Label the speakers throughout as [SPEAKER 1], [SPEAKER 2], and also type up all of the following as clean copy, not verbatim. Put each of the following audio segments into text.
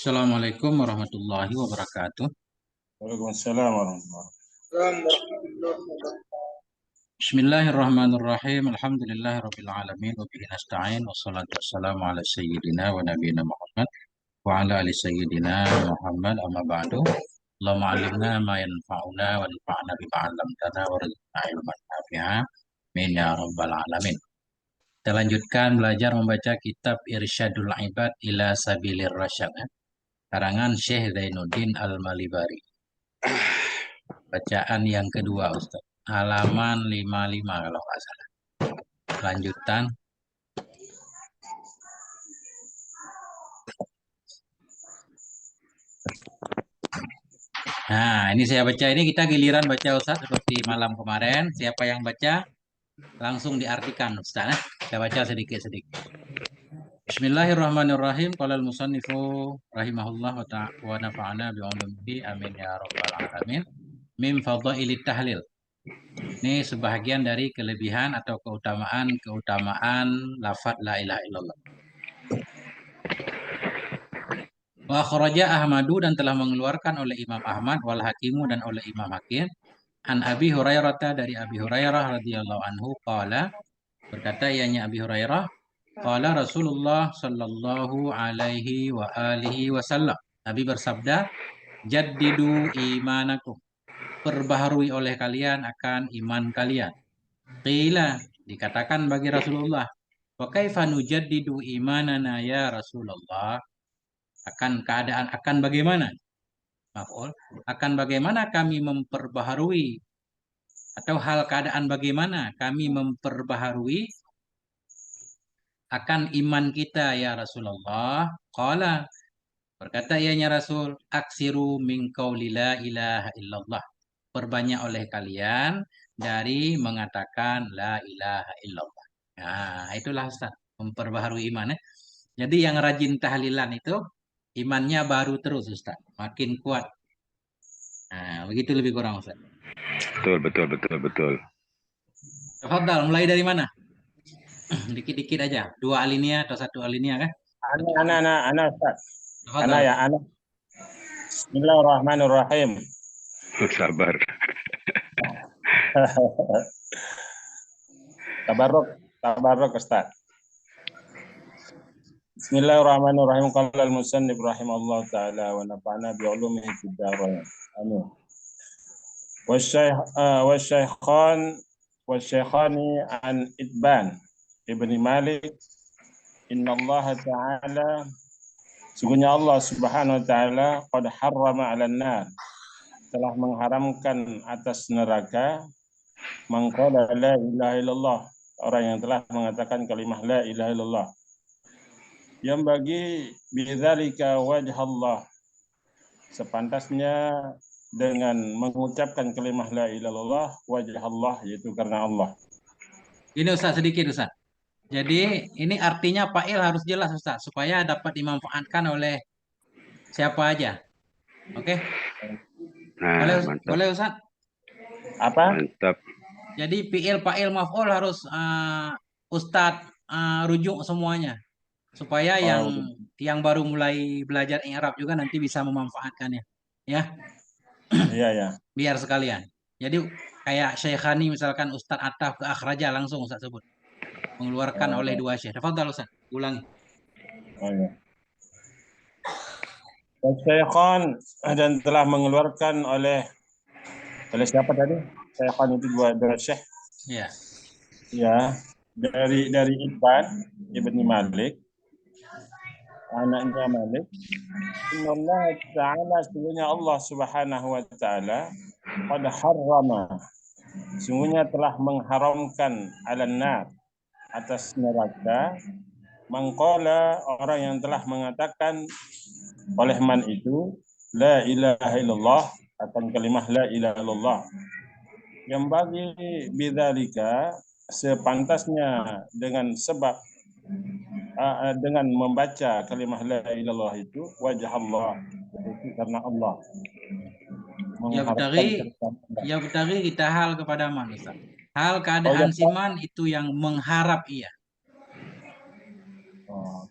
[SPEAKER 1] Assalamualaikum warahmatullahi wabarakatuh.
[SPEAKER 2] Waalaikumsalam warahmatullahi
[SPEAKER 1] Bismillahirrahmanirrahim. Alhamdulillahirabbil alamin wa bihi nasta'in wassalatu wassalamu ala sayyidina wa nabiyina Muhammad wa ala ali sayyidina Muhammad amma ba'du. Allahumma 'allimna ma yanfa'una wa anfa'na bima 'allamtana warzuqna ilman nafi'a. Amin ya rabbal alamin. Kita lanjutkan belajar membaca kitab Irsyadul Ibad ila Sabilir Rasyad, karangan Syekh Zainuddin Al-Malibari. Bacaan yang kedua, Ustaz. Halaman 55 kalau nggak salah. Lanjutan. Nah, ini saya baca. Ini kita giliran baca, Ustaz, seperti malam kemarin. Siapa yang baca, langsung diartikan, Ustaz. Kita baca sedikit-sedikit. Bismillahirrahmanirrahim. Qala al-musannifu rahimahullah wa nafa'ana bi'ulumihi. Amin ya rabbal alamin. Min fadhailit tahlil. Ini sebahagian dari kelebihan atau keutamaan lafaz la ilaha illallah. Wa akhraja Ahmadu, dan telah mengeluarkan oleh Imam Ahmad, wal Hakimu, dan oleh Imam Hakim, an Abi Hurairah, dari Abi Hurairah radhiyallahu anhu qala, berkata ianya Abi Hurairah, qala Rasulullah sallallahu alaihi wa alihi wasallam, Nabi bersabda, jaddidu imanakum, perbaharui oleh kalian akan iman kalian. Qila, dikatakan bagi Rasulullah, wa kaifa nujaddidu imanana ya Rasulullah, akan bagaimana, maf'ul, akan bagaimana kami memperbaharui, atau hal keadaan bagaimana kami memperbaharui akan iman kita ya Rasulullah. Qala, berkata ianya Rasul, aksiru min qauli la ilaha illallah, perbanyak oleh kalian dari mengatakan la ilaha illallah. Nah, itulah Ustaz, memperbaharui iman ya. Jadi yang rajin tahlilan itu imannya baru terus Ustaz, makin kuat. Nah, begitu lebih kurang Ustaz.
[SPEAKER 3] Betul, betul, betul, betul.
[SPEAKER 1] Tafadhal, mulai dari mana? Dikit-dikit aja. Dua alinea atau satu alinea kan?
[SPEAKER 2] Ana Ustaz. Ana
[SPEAKER 1] Tafadhal.
[SPEAKER 2] ya, ana. Bismillahirrahmanirrahim.
[SPEAKER 3] Sabar.
[SPEAKER 2] Tabarruk Ustaz. Bismillahirrahmanirrahim. Qala al-musannif rahimahullah taala wa nafa'na bi ulumihi fid dharain. Amin. Wasyaikhani an Itban ibni Malik, innallaha ta'ala, sungguhnya Allah subhanahu wa ta'ala, qad harrama 'alan nar, telah mengharamkan atas neraka, mangqala la ilaha illallah, orang yang telah mengatakan kalimat la ilaha illallah, yang bagi bidzalika wajhallah, sepantasnya dengan mengucapkan kalimat la ilaha illallah, wajhallah, yaitu karena Allah.
[SPEAKER 1] Ini Ustaz, sedikit Ustaz. Jadi ini artinya fa'il harus jelas Ustaz, supaya dapat dimanfaatkan oleh siapa aja. Oke? Boleh,
[SPEAKER 3] Nah, mantap,
[SPEAKER 1] boleh Ustaz?
[SPEAKER 2] Apa?
[SPEAKER 3] mantap.
[SPEAKER 1] Jadi fi'il, fa'il, maf'ul harus Ustadz rujuk semuanya, supaya yang baru mulai belajar i'rab juga nanti bisa memanfaatkannya. Ya,
[SPEAKER 2] Iya ya.
[SPEAKER 1] biar sekalian. Jadi kayak Syekhani misalkan Ustadz Ataf ke akhraja langsung Ustadz sebut. Mengeluarkan oleh dua syekh. Tafadhal Ustadz, ulangi.
[SPEAKER 2] Oh ya. Syaikhan, dan telah mengeluarkan oleh siapa tadi? Syaikhan itu dua syekh.
[SPEAKER 1] Ya.
[SPEAKER 2] Ya, dari Ibn ibni Malik, anaknya Malik. Innallaha ta'ala, sungguhnya Allah subhanahu wa ta'ala, qad harrama, sungguhnya telah mengharamkan 'alan nar, atas neraka, mangqala, orang yang telah mengatakan oleh man itu la ilaha illallah, akan kalimah la ilaha illallah, yang bagi bidzalika, sepantasnya dengan sebab dengan membaca kalimah la ilaha illallah itu, wajah Allah, itu karena Allah.
[SPEAKER 1] Yabtaghi kita hal kepada manusia. Hal
[SPEAKER 2] Oh,
[SPEAKER 1] keadaan
[SPEAKER 2] ya,
[SPEAKER 1] siman itu yang mengharap ia.
[SPEAKER 2] oh,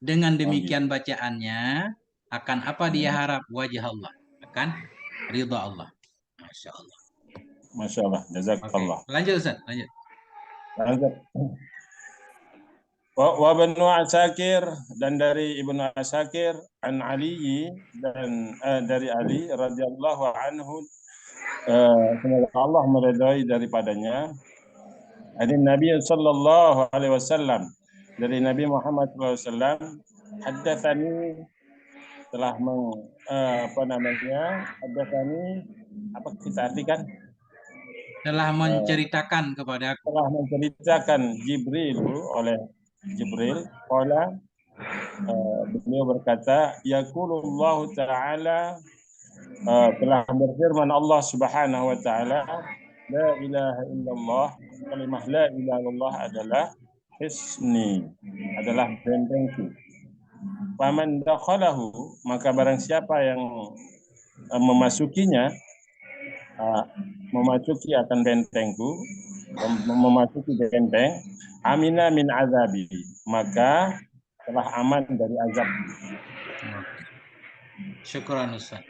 [SPEAKER 1] Dengan
[SPEAKER 2] gitu.
[SPEAKER 1] demikian bacaannya, Akan apa dia harap? Wajah Allah. Akan ridha Allah. Masya Allah.
[SPEAKER 2] Masya Allah.
[SPEAKER 1] Oke,
[SPEAKER 2] Jazakallah.
[SPEAKER 1] lanjut Ustaz. Lanjut.
[SPEAKER 2] Lanjut. Wa Ibnu Asakir, dan dari Ibnu Asakir an Ali, dan dari Ali radhiyallahu anhu, semoga Allah meridai daripadanya, dari Nabi sallallahu alaihi wasallam, dari Nabi Muhammad sallallahu alaihi wasallam, haddatsani, telah haddatsani, apa kita artikan,
[SPEAKER 1] Telah menceritakan kepada aku.
[SPEAKER 2] telah menceritakan Jibril, oleh Jibril, qala, beliau berkata, yaqulullahu ta'ala, telah berfirman Allah Subhanahu wa taala, la ilaha illallah, kalimat la ilaha illallah adalah hisni, adalah bentengku. Faman dakhalahu, maka barang siapa yang memasukinya, memasuki akan bentengku, memasuki benteng, amina min azabi, maka telah aman dari azab.
[SPEAKER 1] Syukran Ustaz.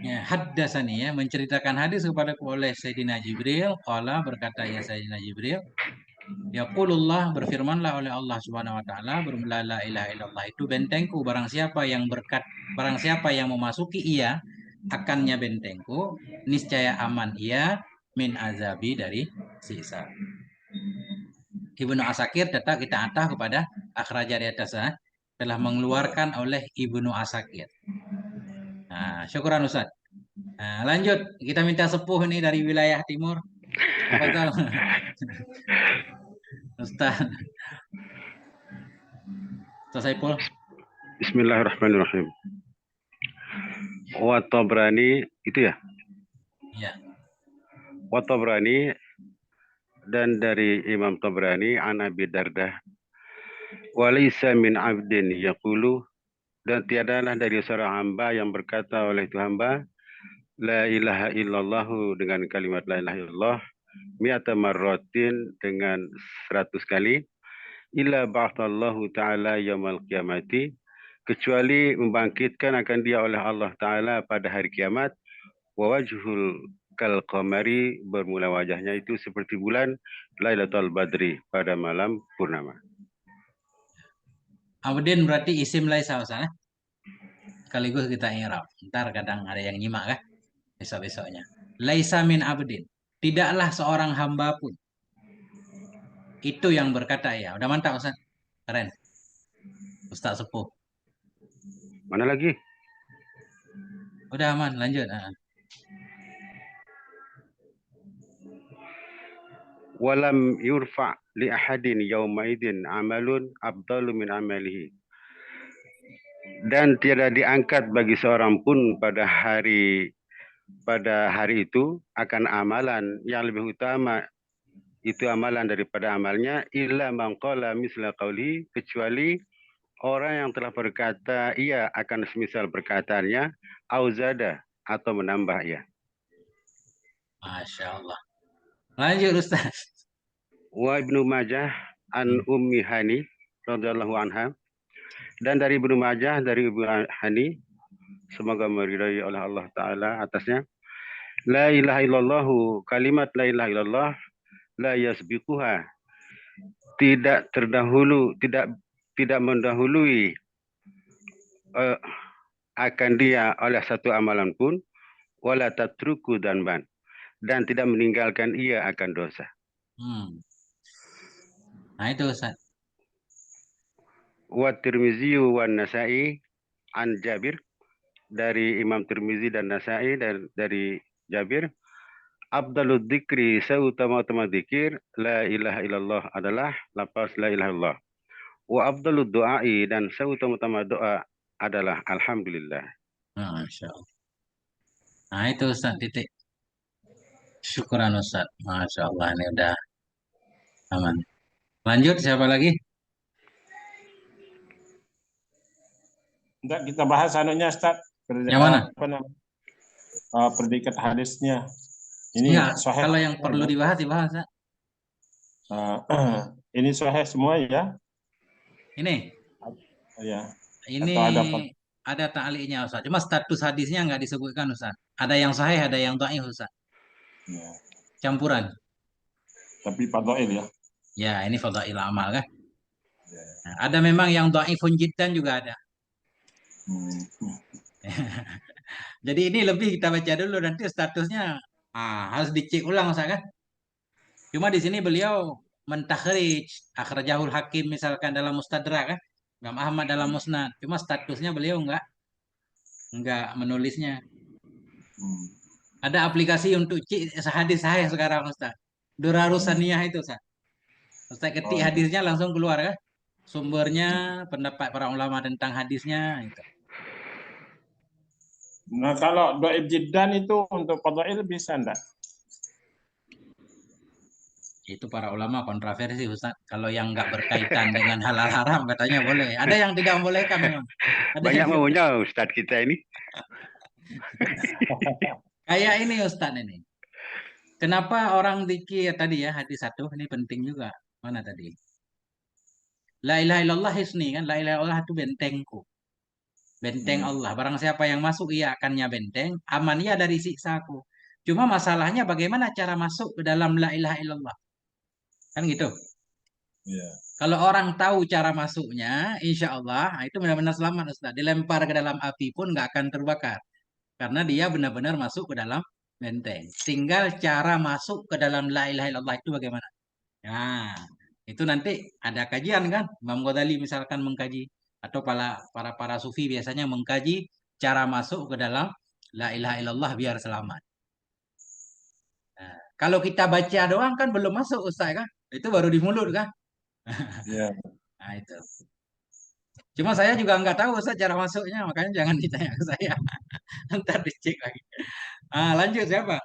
[SPEAKER 1] Ya, haddasani, ya, menceritakan hadis kepadaku oleh Sayyidina Jibril. Qala, berkata ya Sayyidina Jibril, yaqulullah, berfirmanlah oleh Allah Subhanahu wa taala, bermula la ilaha illallah itu bentengku, barang siapa yang memasuki ia akannya bentengku, niscaya aman ia min azabi, dari siksa. Ibnu Asakir tetap kita atah kepada akhraja di atas, telah mengeluarkan oleh Ibnu Asakir. Nah, syukuran Ustaz. Nah, lanjut, kita minta sepuh ini dari wilayah timur. Tafadhal. Ustaz. Ustaz Saiful.
[SPEAKER 3] Bismillahirrahmanirrahim. Wa Tabrani, itu ya?
[SPEAKER 1] Ya.
[SPEAKER 3] Wa Tabrani, dan dari Imam Tabrani an Abi Dardah, walaysa min abdin yaqulu, dan tiadalah dari seorang hamba yang berkata oleh itu hamba, la ilaha illallah, dengan kalimat la ilaha illallah, mi'ata marratin, dengan 100 kali, illa ba'athallahu ta'ala yaumal qiyamati, kecuali membangkitkan akan dia oleh Allah Ta'ala pada hari kiamat, wa wajhul kal qamari, bermula wajahnya itu seperti bulan, Lailatul Badri, pada malam purnama.
[SPEAKER 1] Abdin berarti isim laisa Ustaz. Sekaligus kita i'rab. Ntar kadang ada yang nyimak kan besok-besoknya. Laisa min abdin. Tidaklah seorang hamba pun. Itu yang berkata ya. Udah mantap Ustaz. Keren. Ustaz sepuh.
[SPEAKER 3] Mana lagi?
[SPEAKER 1] Udah aman, lanjut.
[SPEAKER 3] Walam yurfa li ahadin yaumaidin amalun afdalu min amalihi, dan tiada diangkat bagi seorang pun pada hari itu akan amalan yang lebih utama, itu amalan daripada amalnya, illa man qala misla qauli, kecuali orang yang telah berkata ia akan semisal perkataannya, auzada, atau menambah ia.
[SPEAKER 1] Masya Allah. Lanjut Ustaz.
[SPEAKER 3] Wa Ibnu Majah an Ummi Hani radhiyallahu anha, dan dari Ibnu Majah dari Ibu Hani, semoga meridai oleh Allah Ta'ala atasnya, la ilaha illallah, kalimat la ilaha illallah, la yasbiquha, tidak mendahului akan dia oleh satu amalan pun, wala tatruku danban, dan tidak meninggalkan ia akan dosa.
[SPEAKER 1] Nah itu Ustaz.
[SPEAKER 3] Wa Tirmizi wa Nasai an Jabir, dari Imam Tirmizi dan Nasai, dan dari Jabir, afdalud dzikri, seutama-utama dzikir, la ilaha illallah, adalah lafaz la ilaha illallah. Wa afdalud du'ai, dan seutama-utama doa adalah alhamdulillah.
[SPEAKER 1] Masya Allah. Nah itu Ustaz, titik. Syukuran Ustaz. Masya Allah, ini udah aman. Lanjut, siapa lagi?
[SPEAKER 2] Enggak, kita bahas anunya Ustaz.
[SPEAKER 1] Yang mana?
[SPEAKER 2] Predikat hadisnya. Ini
[SPEAKER 1] Enggak,
[SPEAKER 2] sahih.
[SPEAKER 1] kalau yang perlu dibahas Ustaz.
[SPEAKER 2] Ini sahih semua ya?
[SPEAKER 1] Ini?
[SPEAKER 2] Ya.
[SPEAKER 1] Ini ada ta'liqnya Ustaz. Cuma status hadisnya nggak disebutkan Ustaz. Ada yang sahih, ada yang dhaif Ustaz.
[SPEAKER 2] Ya.
[SPEAKER 1] Campuran.
[SPEAKER 2] Tapi fadhail ya.
[SPEAKER 1] Ya, ini fadhail amal kan.
[SPEAKER 2] Ya.
[SPEAKER 1] Nah, ada memang yang dhaifun jiddan juga ada. Jadi ini lebih kita baca dulu nanti statusnya harus dicek ulang Ustaz kan. Cuma di sini beliau mentakhrij akhrajahul Hakim misalkan dalam Mustadrak kan. Imam Ahmad dalam Musnad. Cuma statusnya beliau enggak menulisnya. Ada aplikasi untuk cek hadis sahih sekarang Ustaz. Durarus Saniyah itu Ustaz. Ustaz ketik hadisnya langsung keluar kan. Sumbernya, pendapat para ulama tentang hadisnya itu.
[SPEAKER 2] Nah, kalau dhaif jiddan itu untuk fadhail bisa enggak?
[SPEAKER 1] Itu para ulama kontroversi Ustaz. Kalau yang nggak berkaitan dengan halal haram katanya boleh. Ada yang tidak membolehkan memang. Ada
[SPEAKER 3] Banyak
[SPEAKER 1] yang
[SPEAKER 3] maunya Ustadz kita ini.
[SPEAKER 1] kayak ini Ustaz ini. Kenapa orang zikir tadi ya hadis 1 ini penting juga. Mana tadi? La ilaha illallah hisni kan. La ilaha illallah itu bentengku. Benteng Allah. Barang siapa yang masuk ia akannya benteng. Aman ia dari siksaku. Cuma masalahnya bagaimana cara masuk ke dalam la ilaha illallah. Kan gitu.
[SPEAKER 2] Ya.
[SPEAKER 1] Kalau orang tahu cara masuknya, insya Allah itu benar-benar selamat Ustaz. Dilempar ke dalam api pun nggak akan terbakar. Karena dia benar-benar masuk ke dalam benteng. Tinggal cara masuk ke dalam la ilaha illallah itu bagaimana. Nah, itu nanti ada kajian kan. Imam Ghazali misalkan mengkaji. Atau para sufi biasanya mengkaji cara masuk ke dalam la ilaha illallah biar selamat. Nah, kalau kita baca doang kan belum masuk Ustaz kan. Itu baru di mulut kan.
[SPEAKER 2] Ya.
[SPEAKER 1] Nah itu. Cuma saya juga nggak tahu Ustaz cara masuknya, makanya jangan ditanya ke saya. Ntar dicek lagi. Lanjut siapa?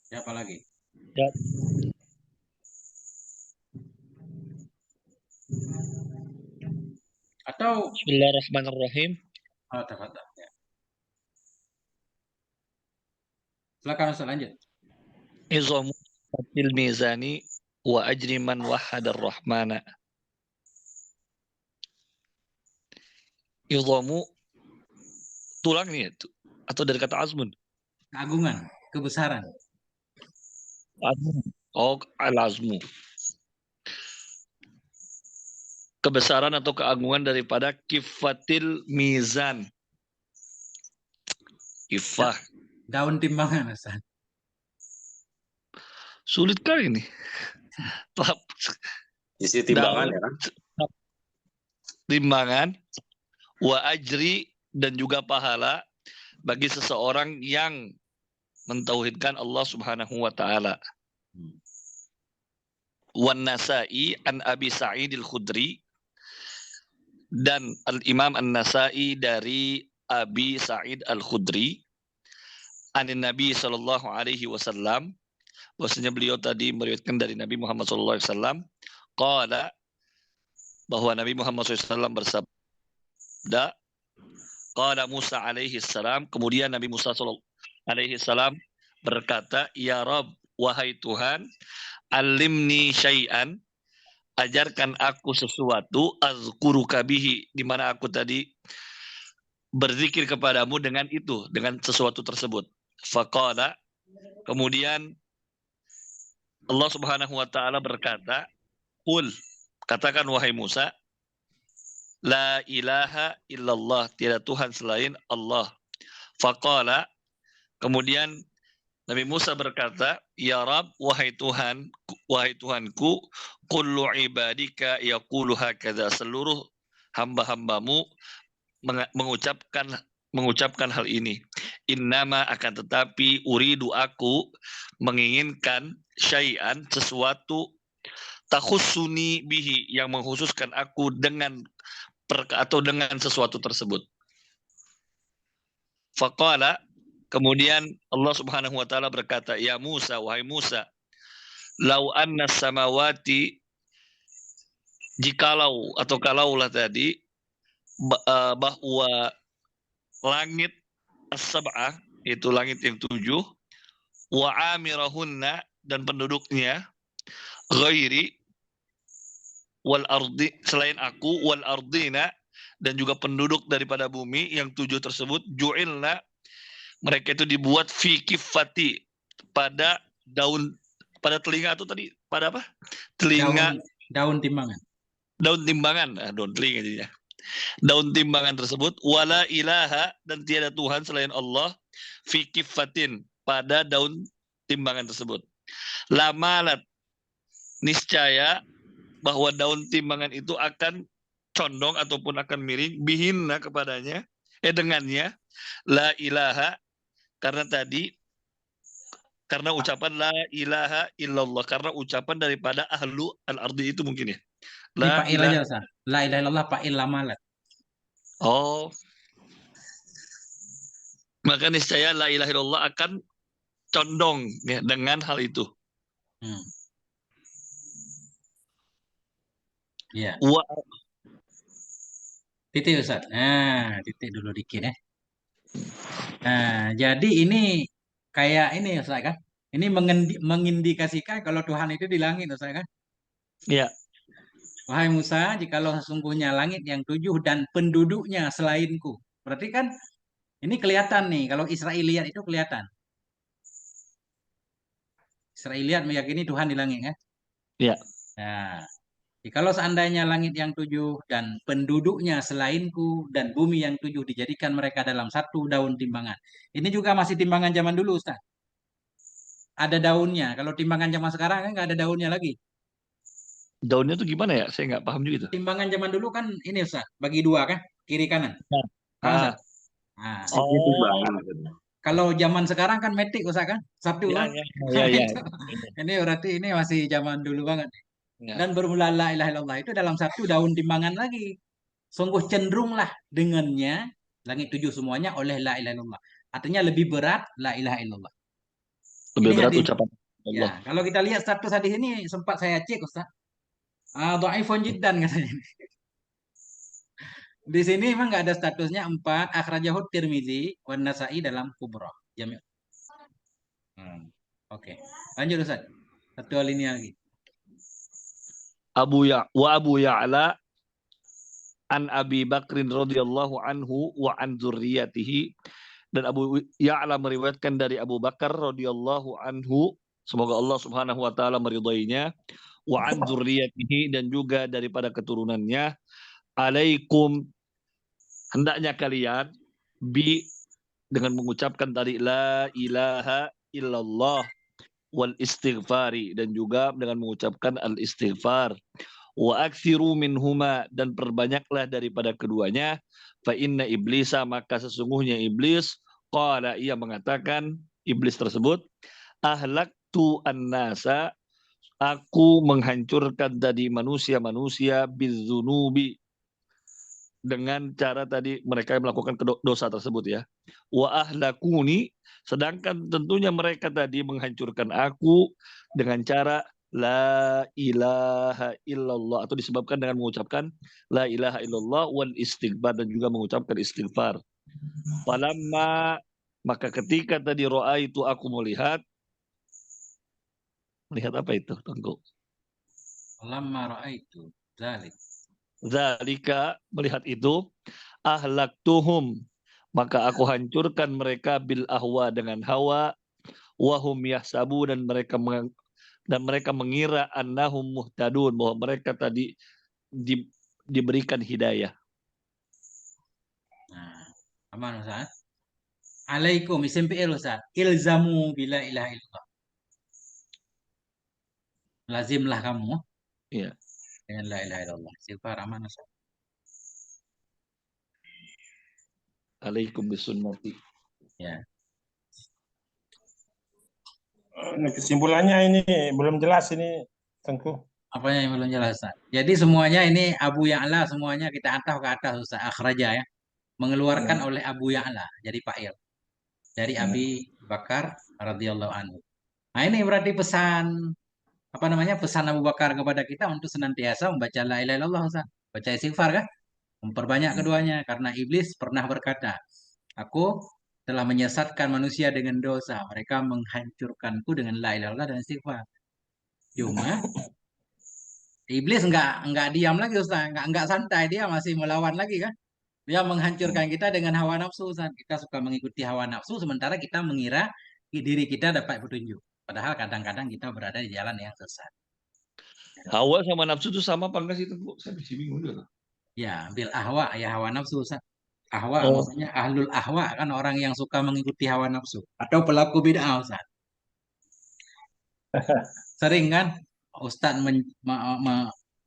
[SPEAKER 1] Siapa lagi?
[SPEAKER 4] Ya.
[SPEAKER 1] Atau
[SPEAKER 4] Bismillahirrahmanirrahim.
[SPEAKER 1] tafadhal. Ya. Silakan Ustaz lanjut.
[SPEAKER 4] Izamu fil mizani wa ajri man wahhadar rahmana. Izamu tulang nih atau dari kata azmun?
[SPEAKER 1] Keagungan, kebesaran.
[SPEAKER 4] Oh, al-azmu. Kebesaran atau keagungan daripada kifatil mizan. Kifah.
[SPEAKER 1] Daun timbangan Ustaz.
[SPEAKER 4] Sulit kali ini.
[SPEAKER 5] Isi timbangan ya kan?
[SPEAKER 4] Timbangan wa ajri dan juga pahala bagi seseorang yang mentauhidkan Allah Subhanahu wa taala. Wan Nasa'i an Abi Sa'id al-Khudri, dan Al-Imam An-Nasa'i dari Abi Sa'id al-Khudri anin Nabi sallallahu alaihi wasallam, bahwasanya beliau tadi meriwayatkan dari Nabi Muhammad sallallahu alaihi wasallam, qala, bahwa Nabi Muhammad SAW bersabda, qala Musa alaihi salam, kemudian Nabi Musa alaihi salam berkata, ya Rabb, wahai Tuhan, alimni syai'an, ajarkan aku sesuatu, azkuruka bihi, di mana aku tadi berzikir kepadamu dengan itu, dengan sesuatu tersebut. Faqala, kemudian Allah Subhanahu wa taala berkata, qul, katakan wahai Musa, la ilaha illallah, tiada Tuhan selain Allah. Faqala, kemudian Nabi Musa berkata, ya Rabb, wahai Tuhan, wahai Tuhanku, kullu ibadika yaqulu hakadha, seluruh hamba-hambamu mengucapkan hal ini. Innama, akan tetapi, uridu, aku menginginkan syai'an, sesuatu, takhussuni bihi, yang mengkhususkan aku dengan sesuatu tersebut. Faqala, kemudian Allah Subhanahu wa taala berkata, ya Musa, wahai Musa, lau anna samawati, jikalau atau kalaulah tadi, bahwa langit as-sab'ah, itu langit yang 7, wa amirahunna, dan penduduknya, ghairi wal ardi, selain aku, wal ardina, dan juga penduduk daripada bumi yang 7 tersebut, ju'ilna, mereka itu dibuat fi kifati, pada daun, pada telinga atau tadi pada apa? Telinga
[SPEAKER 1] Daun timbangan.
[SPEAKER 4] daun timbangan, daun telinga jadinya. Daun timbangan tersebut, wala ilaha, dan tiada Tuhan selain Allah, fi kifatin, pada daun timbangan tersebut. Lamalat, niscaya bahwa daun timbangan itu akan condong ataupun akan miring bihinna kepadanya, dengannya, la ilaha, karena ucapan la ilaha illallah, karena ucapan daripada ahlu al-ardi itu mungkin ya.
[SPEAKER 1] Ini
[SPEAKER 4] La
[SPEAKER 1] fa'il
[SPEAKER 4] ilaha.
[SPEAKER 1] aja Ustaz. La ilaha illallah fa'il lamalat.
[SPEAKER 4] Oh. Maka niscaya la ilaha illallah akan condong ya, dengan hal itu.
[SPEAKER 1] Iya.
[SPEAKER 4] Wa,
[SPEAKER 1] Titik Ustaz. Nah, titik dulu dikit ya. Nah, jadi ini kayak ini Ustaz kan? Ini mengindikasikan kalau Tuhan itu di langit Ustaz kan?
[SPEAKER 4] ya.
[SPEAKER 1] Wahai Musa, jikalau sesungguhnya langit yang 7 dan penduduknya selainku. Berarti kan ini kelihatan nih, kalau Israiliyat itu kelihatan. Israiliyat meyakini Tuhan di langit kan?
[SPEAKER 4] Ya.
[SPEAKER 1] Nah, jikalau seandainya langit yang 7 dan penduduknya selainku dan bumi yang 7 dijadikan mereka dalam satu daun timbangan. Ini juga masih timbangan zaman dulu Ustaz. Ada daunnya. Kalau timbangan zaman sekarang kan nggak ada daunnya lagi.
[SPEAKER 4] Daunnya tuh gimana ya? Saya nggak paham juga itu.
[SPEAKER 1] Timbangan zaman dulu kan ini Ustaz, bagi dua kan, kiri kanan. Kan, Ustaz? Nah, kalau zaman sekarang kan metik Ustaz kan, satu kan.
[SPEAKER 4] Ya.
[SPEAKER 1] Ini berarti ini masih zaman dulu banget.
[SPEAKER 4] Ya.
[SPEAKER 1] Dan bermula la ilaha illallah itu dalam satu daun timbangan lagi. Sungguh cenderunglah dengannya langit 7 semuanya oleh la ilaha illallah. Artinya lebih berat la ilaha illallah.
[SPEAKER 4] Lebih
[SPEAKER 1] Ini
[SPEAKER 4] berat
[SPEAKER 1] hadis.
[SPEAKER 4] ucapan Allah.
[SPEAKER 1] Ya, kalau kita lihat status hadis ini sempat saya cek Ustaz. Dhaifun jiddan katanya. Di sini memang nggak ada statusnya 4. Akhrajahu Tirmizi wan Nasa'i dalam Kubra. Jami'. Oke. Lanjut Ustaz. Satu alinea lagi.
[SPEAKER 4] Abu Ya'la an Abi Bakrin radhiyallahu anhu wa an dzurriyyatihi, dan Abu Ya'la meriwayatkan dari Abu Bakar radhiyallahu anhu, semoga Allah Subhanahu wa taala meridainya, wa an dzurriyyatihi, dan juga daripada keturunannya, alaikum, hendaknya kalian, dengan mengucapkan tadi la ilaha illallah wal istighfari, dan juga dengan mengucapkan al istighfar, wa aksiru minhuma, dan perbanyaklah daripada keduanya, fa inna iblisa, maka sesungguhnya iblis, qala, ia mengatakan, iblis tersebut, ahlaktu annasa, aku menghancurkan tadi manusia-manusia bizunubi, dengan cara tadi mereka melakukan dosa tersebut ya. Wa ahlakuni, sedangkan tentunya mereka tadi menghancurkan aku dengan cara la ilaha illallah, atau disebabkan dengan mengucapkan la ilaha illallah wal istighfar, dan juga mengucapkan istighfar. Falamma, maka ketika tadi ro'a itu aku melihat apa itu Tengku?
[SPEAKER 1] Falamma ra'aitu dzalik.
[SPEAKER 4] Zalika, melihat itu, ahlaktuhum, maka aku hancurkan mereka bil ahwa, dengan hawa, wahum yahsabu, dan mereka mengira annahum muhtadun, bahwa mereka tadi diberikan hidayah.
[SPEAKER 1] Nah, aman Ustaz. Alaikum isim fi'il Ustaz. Ilzamu bila ilaha illallah. Lazimlah kamu
[SPEAKER 4] Ya.
[SPEAKER 1] dengan la ilaha illallah. Istighfar aman Ustaz.
[SPEAKER 4] Alaikum bisunnati.
[SPEAKER 1] Ya.
[SPEAKER 2] Kesimpulannya ini belum jelas ini Tengku.
[SPEAKER 1] Apanya yang belum jelas Ustaz? Jadi semuanya ini Abu Ya'la, semuanya kita ataf ke atas Ustaz, akhraja ya. Mengeluarkan oleh Abu Ya'la, jadi fa'il. Dari Abi Bakar radhiyallahu anhu. Nah, ini berarti pesan pesan Abu Bakar kepada kita untuk senantiasa membaca la ilaha illallah Ustaz. Baca istighfar kan? Memperbanyak keduanya karena iblis pernah berkata, aku telah menyesatkan manusia dengan dosa. Mereka menghancurkanku dengan la ilaha illallah dan istighfar. Cuma Iblis nggak diam lagi Ustaz, nggak santai, dia masih melawan lagi kan. Dia menghancurkan kita dengan hawa nafsu Ustaz. Kita suka mengikuti hawa nafsu sementara kita mengira diri kita dapat petunjuk. Padahal kadang-kadang kita berada di jalan yang sesat.
[SPEAKER 4] Hawa sama nafsu itu sama apa enggak sih itu, Bu? Saya masih bingung juga.
[SPEAKER 1] Ya, bil ahwa ya hawa nafsu Ustaz. Ahwa
[SPEAKER 4] Oh,
[SPEAKER 1] maksudnya ahlul ahwa kan orang yang suka mengikuti hawa nafsu atau pelaku bid'ah Ustaz. Sering kan Ustaz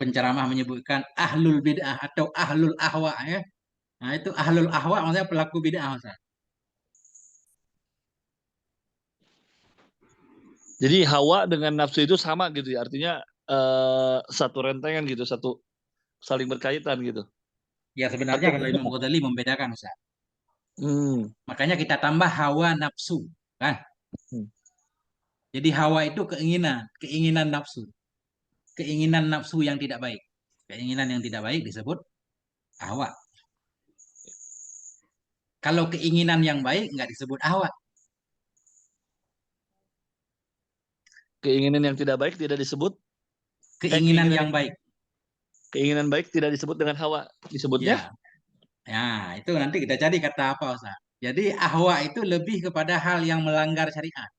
[SPEAKER 1] penceramah menyebutkan ahlul bid'ah atau ahlul ahwa ya. Nah, itu ahlul ahwa maksudnya pelaku bid'ah Ustaz.
[SPEAKER 4] jadi hawa dengan nafsu itu sama gitu ya. Artinya satu rentengan gitu, satu saling berkaitan gitu.
[SPEAKER 1] Ya sebenarnya
[SPEAKER 4] Atau
[SPEAKER 1] kalau Imam Ghazali membedakan Ustaz.
[SPEAKER 4] hmm.
[SPEAKER 1] Makanya kita tambah hawa nafsu kan.
[SPEAKER 4] Hmm.
[SPEAKER 1] Jadi hawa itu keinginan nafsu. Keinginan nafsu yang tidak baik. Keinginan yang tidak baik disebut hawa. Kalau keinginan yang baik nggak disebut hawa.
[SPEAKER 4] Keinginan yang tidak baik tidak disebut
[SPEAKER 1] Keinginan yang baik.
[SPEAKER 4] keinginan baik tidak disebut dengan hawa, disebutnya
[SPEAKER 1] Ya, ya itu nanti kita cari kata apa Ustaz. Jadi ahwa itu lebih kepada hal yang melanggar syariat.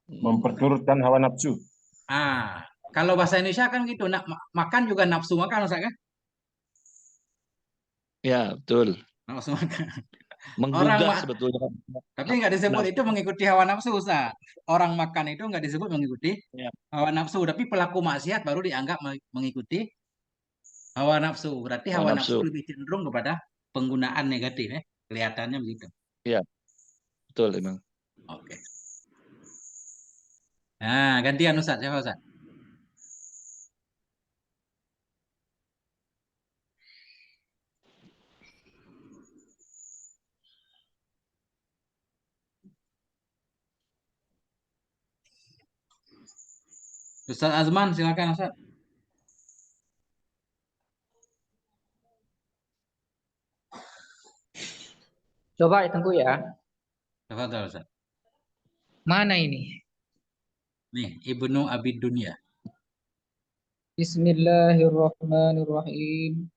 [SPEAKER 2] Memperturutkan hawa nafsu.
[SPEAKER 1] Kalau bahasa Indonesia kan gitu, makan juga nafsu makan Ustaz kan?
[SPEAKER 4] ya betul.
[SPEAKER 1] Nafsu makan. Orang
[SPEAKER 4] Menggugah sebetulnya.
[SPEAKER 1] tapi nggak disebut itu mengikuti hawa nafsu Ustaz. Orang makan itu nggak disebut mengikuti
[SPEAKER 4] Ya,
[SPEAKER 1] hawa nafsu, tapi pelaku maksiat baru dianggap mengikuti hawa nafsu. Berarti
[SPEAKER 4] hawa
[SPEAKER 1] hawa nafsu
[SPEAKER 4] nafsu.
[SPEAKER 1] lebih cenderung kepada penggunaan negatif ya. Kelihatannya begitu.
[SPEAKER 4] Ya, betul emang.
[SPEAKER 1] Oke. Nah, gantian Ustaz, siapa Ustaz? Ustaz Azman, silakan Ustaz.
[SPEAKER 5] Coba tunggu ya.
[SPEAKER 1] Tafadhol Ustaz.
[SPEAKER 5] Mana ini?
[SPEAKER 1] Nih, Ibnu Abid Dunya.
[SPEAKER 5] Bismillahirrahmanirrahim.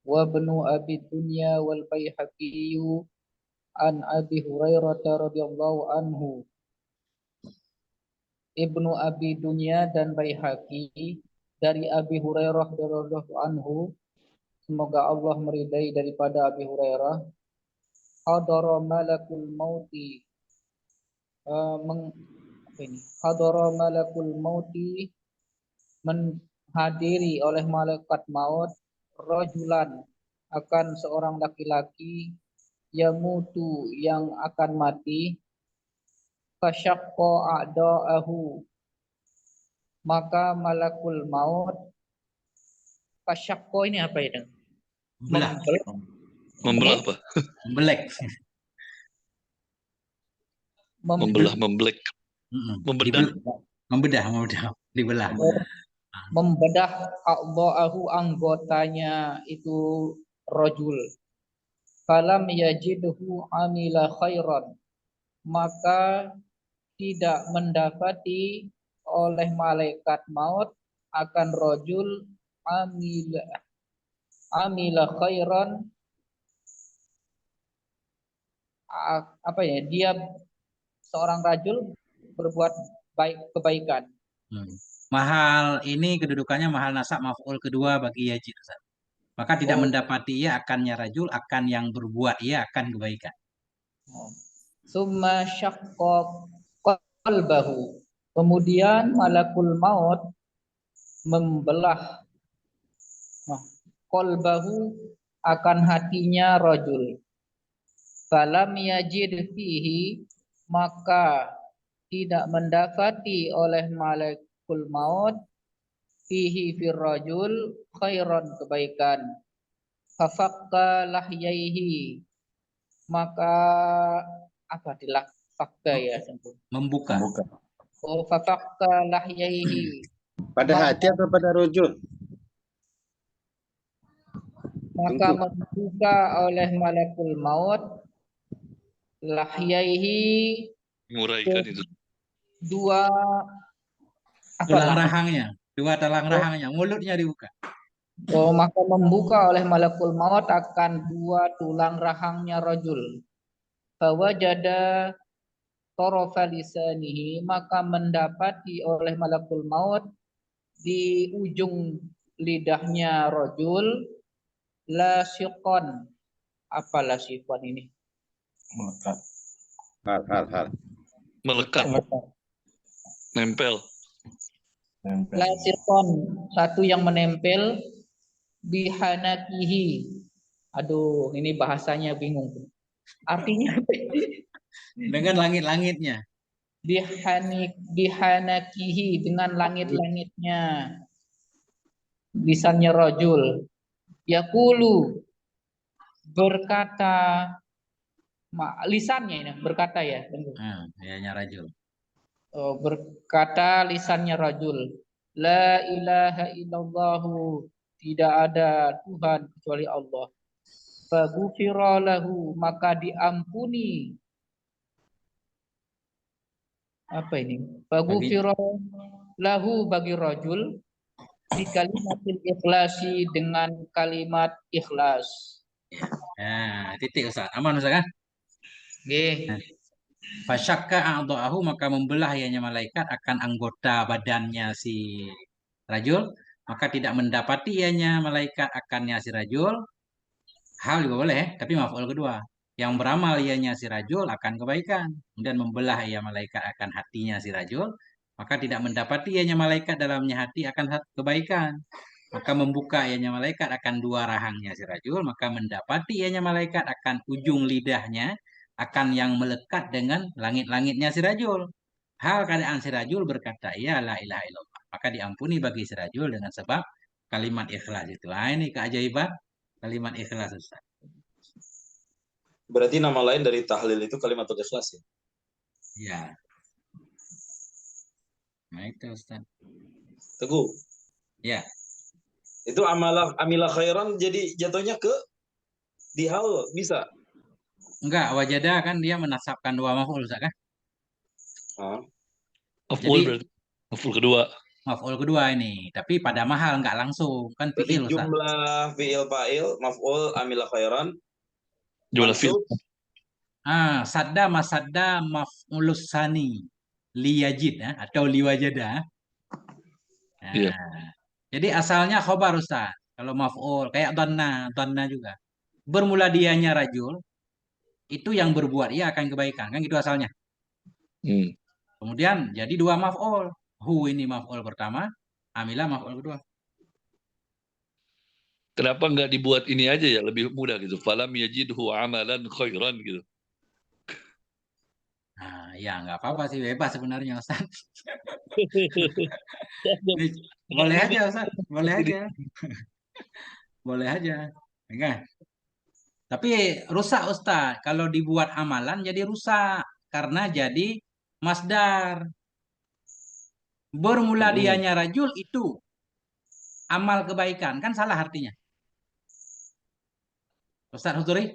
[SPEAKER 5] Wa ibnu Abi Dunya wal Baihaqi an Abi Hurairah radhiyallahu anhu. Ibnu Abi Dunya dan Baihaqi dari Abi Hurairah radhiyallahu anhu. Semoga Allah meridai daripada Abi Hurairah. Hadara malakul mauti. Hadara malakul mauti menghadiri oleh malaikat maut rajulan akan seorang laki-laki yamutu yang akan mati fasyaqqa a'da'ahu maka malakul maut fasyaqqa ini apa itu?
[SPEAKER 1] Membelah.
[SPEAKER 4] Membelah apa?
[SPEAKER 1] Membelek.
[SPEAKER 4] Membelek. Membedah.
[SPEAKER 1] Membedah. Dibelah.
[SPEAKER 5] Membedah a'da'ahu anggotanya itu rajul. Falam yajidhu amila khairan maka tidak mendapati oleh malaikat maut akan rajul amila khairan apa ya, dia seorang rajul berbuat baik kebaikan.
[SPEAKER 1] Mahal ini kedudukannya mahal nasab maf'ul kedua bagi yajid Ustaz. Maka tidak mendapati ia akannya rajul akan yang berbuat ia akan kebaikan.
[SPEAKER 5] Summa syaqqa qalbahu. Kemudian malakul maut membelah qalbahu akan hatinya rajul. Falam yajid fihi maka tidak mendapati oleh malakul maut fihi fir rajul khairan kebaikan. Fafaqqa lahyaihi maka apa dilah fakta ya
[SPEAKER 1] Membuka.
[SPEAKER 5] Oh fafaqqa lahyaihi
[SPEAKER 6] Pada hati atau pada rujul?
[SPEAKER 5] maka membuka oleh malakul maut lahyaihi
[SPEAKER 4] Menguraikan itu.
[SPEAKER 5] dua Apa
[SPEAKER 1] Tulang
[SPEAKER 5] lah?
[SPEAKER 1] rahangnya. Dua tulang
[SPEAKER 5] Oh,
[SPEAKER 1] rahangnya. Mulutnya dibuka.
[SPEAKER 5] maka membuka oleh malakul maut akan dua tulang rahangnya rajul. Fawajada torofa lisanihi, maka mendapati oleh malakul maut di ujung lidahnya rajul lasyqan. Apa lasyqan ini?
[SPEAKER 2] Melekat.
[SPEAKER 6] Hal.
[SPEAKER 4] Melekat,
[SPEAKER 2] Melekat.
[SPEAKER 4] nempel.
[SPEAKER 2] Nempel.
[SPEAKER 5] Lasyqan, satu yang menempel bihanakihi. Aduh, ini bahasanya bingung. Artinya apa?
[SPEAKER 1] Dengan langit-langitnya.
[SPEAKER 5] Bihanakihi, dengan langit-langitnya. Lisannya rajul. Yaqulu, berkata, lisannya ini berkata ya.
[SPEAKER 1] Ya rajul.
[SPEAKER 5] Berkata lisannya rajul. La ilaha illallahu, tidak ada Tuhan kecuali Allah. Faghufira lahu, maka diampuni. Apa ini?
[SPEAKER 1] Bagi
[SPEAKER 5] Faghufira lahu, bagi rajul, di kalimatil ikhlasi, dengan kalimat ikhlas.
[SPEAKER 1] ya, titik Ustaz. Aman Ustaz kan?
[SPEAKER 5] Nggih.
[SPEAKER 1] Fasyakka a'dha'ahu, maka membelah ianya malaikat akan anggota badannya si rajul, maka tidak mendapati ianya malaikat akannya si rajul. Hal juga boleh, tapi maf'ul kedua. Yang beramal ianya si rajul akan kebaikan. Kemudian membelah ia malaikat akan hatinya si rajul, maka tidak mendapati ianya malaikat dalamnya hati akan kebaikan. Maka membuka ianya malaikat akan dua rahangnya si rajul, maka mendapati ianya malaikat akan ujung lidahnya akan yang melekat dengan langit-langitnya si rajul. Hal keadaan si rajul berkata, ya la ilaha illallah. Maka diampuni bagi si rajul dengan sebab kalimat ikhlas itu. Nah, ini keajaiban kalimat ikhlas Ustaz.
[SPEAKER 7] Berarti nama lain dari tahlil itu kalimatul ikhlas ya?
[SPEAKER 1] Ya. Nah itu Ustaz.
[SPEAKER 7] Teguh.
[SPEAKER 1] Ya.
[SPEAKER 7] Itu amilah khairan jadi jatuhnya ke dihal bisa?
[SPEAKER 1] Enggak, wajada kan dia menasabkan dua maf'ul Ustaz kan?
[SPEAKER 4] Maf'ul
[SPEAKER 1] Jadi
[SPEAKER 4] berarti. Maf'ul kedua.
[SPEAKER 1] maf'ul kedua ini, tapi pada mahal enggak langsung kan
[SPEAKER 7] Berarti
[SPEAKER 1] fi'il Ustaz.
[SPEAKER 7] jumlah fi'il fa'il maf'ul amilah khairan
[SPEAKER 4] Jumlah fi'il.
[SPEAKER 1] Sadda masadda maf'ulus sani liyajid atau liwajada. Nah,
[SPEAKER 4] Iya.
[SPEAKER 1] jadi asalnya khobar Ustaz. Kalau maf'ul kayak dhanna juga. Bermula dianya rajul, itu yang berbuat ia akan kebaikan kan gitu asalnya. Kemudian jadi dua maf'ul. Hu ini maf'ul pertama, amilah maf'ul kedua.
[SPEAKER 4] Kenapa nggak dibuat ini aja ya, lebih mudah gitu. Falam yajidhu amalan khairan gitu.
[SPEAKER 1] Nah, ya nggak apa-apa sih, bebas sebenarnya Ustaz. Boleh aja Ustaz, boleh aja. Boleh aja. Enggak. Tapi rusak Ustaz. Kalau dibuat amalan jadi rusak. Karena jadi masdar. Bermula dianya rajul itu amal kebaikan. Kan salah artinya. Ustaz Huzuri?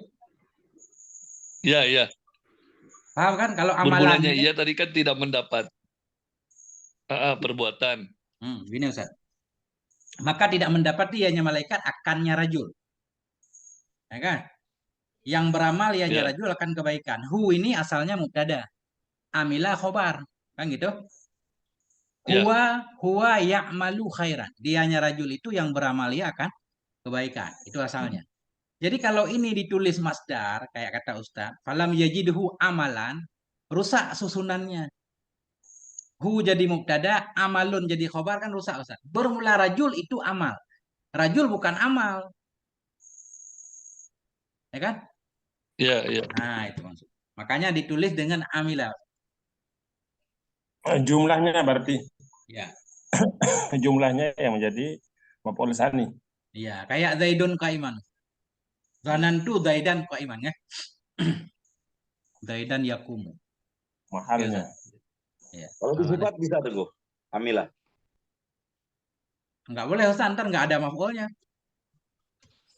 [SPEAKER 4] Iya, iya.
[SPEAKER 1] Paham kan? Kalau
[SPEAKER 4] Bermulanya
[SPEAKER 1] amalannya.
[SPEAKER 4] iya tadi kan tidak mendapat perbuatan.
[SPEAKER 1] Gini Ustaz. Maka tidak mendapati ianya malaikat akannya rajul. Ya kan? Yang beramal ianya rajul akan kebaikan. Hu ini asalnya mubtada. Amila khobar. Kan gitu? Huwa ya'malu khairan. Dianya rajul itu yang beramal ia akan kebaikan. Itu asalnya. Jadi kalau ini ditulis masdar, kayak kata Ustaz, falam yajidhu amalan, rusak susunannya. Hu jadi mubtada, amalun jadi khobar kan rusak Ustaz. Bermula rajul itu amal. Rajul bukan amal. Ya kan?
[SPEAKER 4] Iya, iya.
[SPEAKER 1] Nah, itu maksud. Makanya ditulis dengan amila.
[SPEAKER 2] Jumlahnya berarti.
[SPEAKER 1] Ya.
[SPEAKER 2] Jumlahnya yang menjadi maf'ul tsani.
[SPEAKER 1] Iya, kayak Zaidun qaiman. Zanantu Zaidan qaiman ya. Zaidan yakumu.
[SPEAKER 2] Mahalnya.
[SPEAKER 1] Ya.
[SPEAKER 7] Kalau disifat bisa Teguh. Amilah.
[SPEAKER 1] Enggak boleh Ustaz, ntar enggak ada maf'ulnya.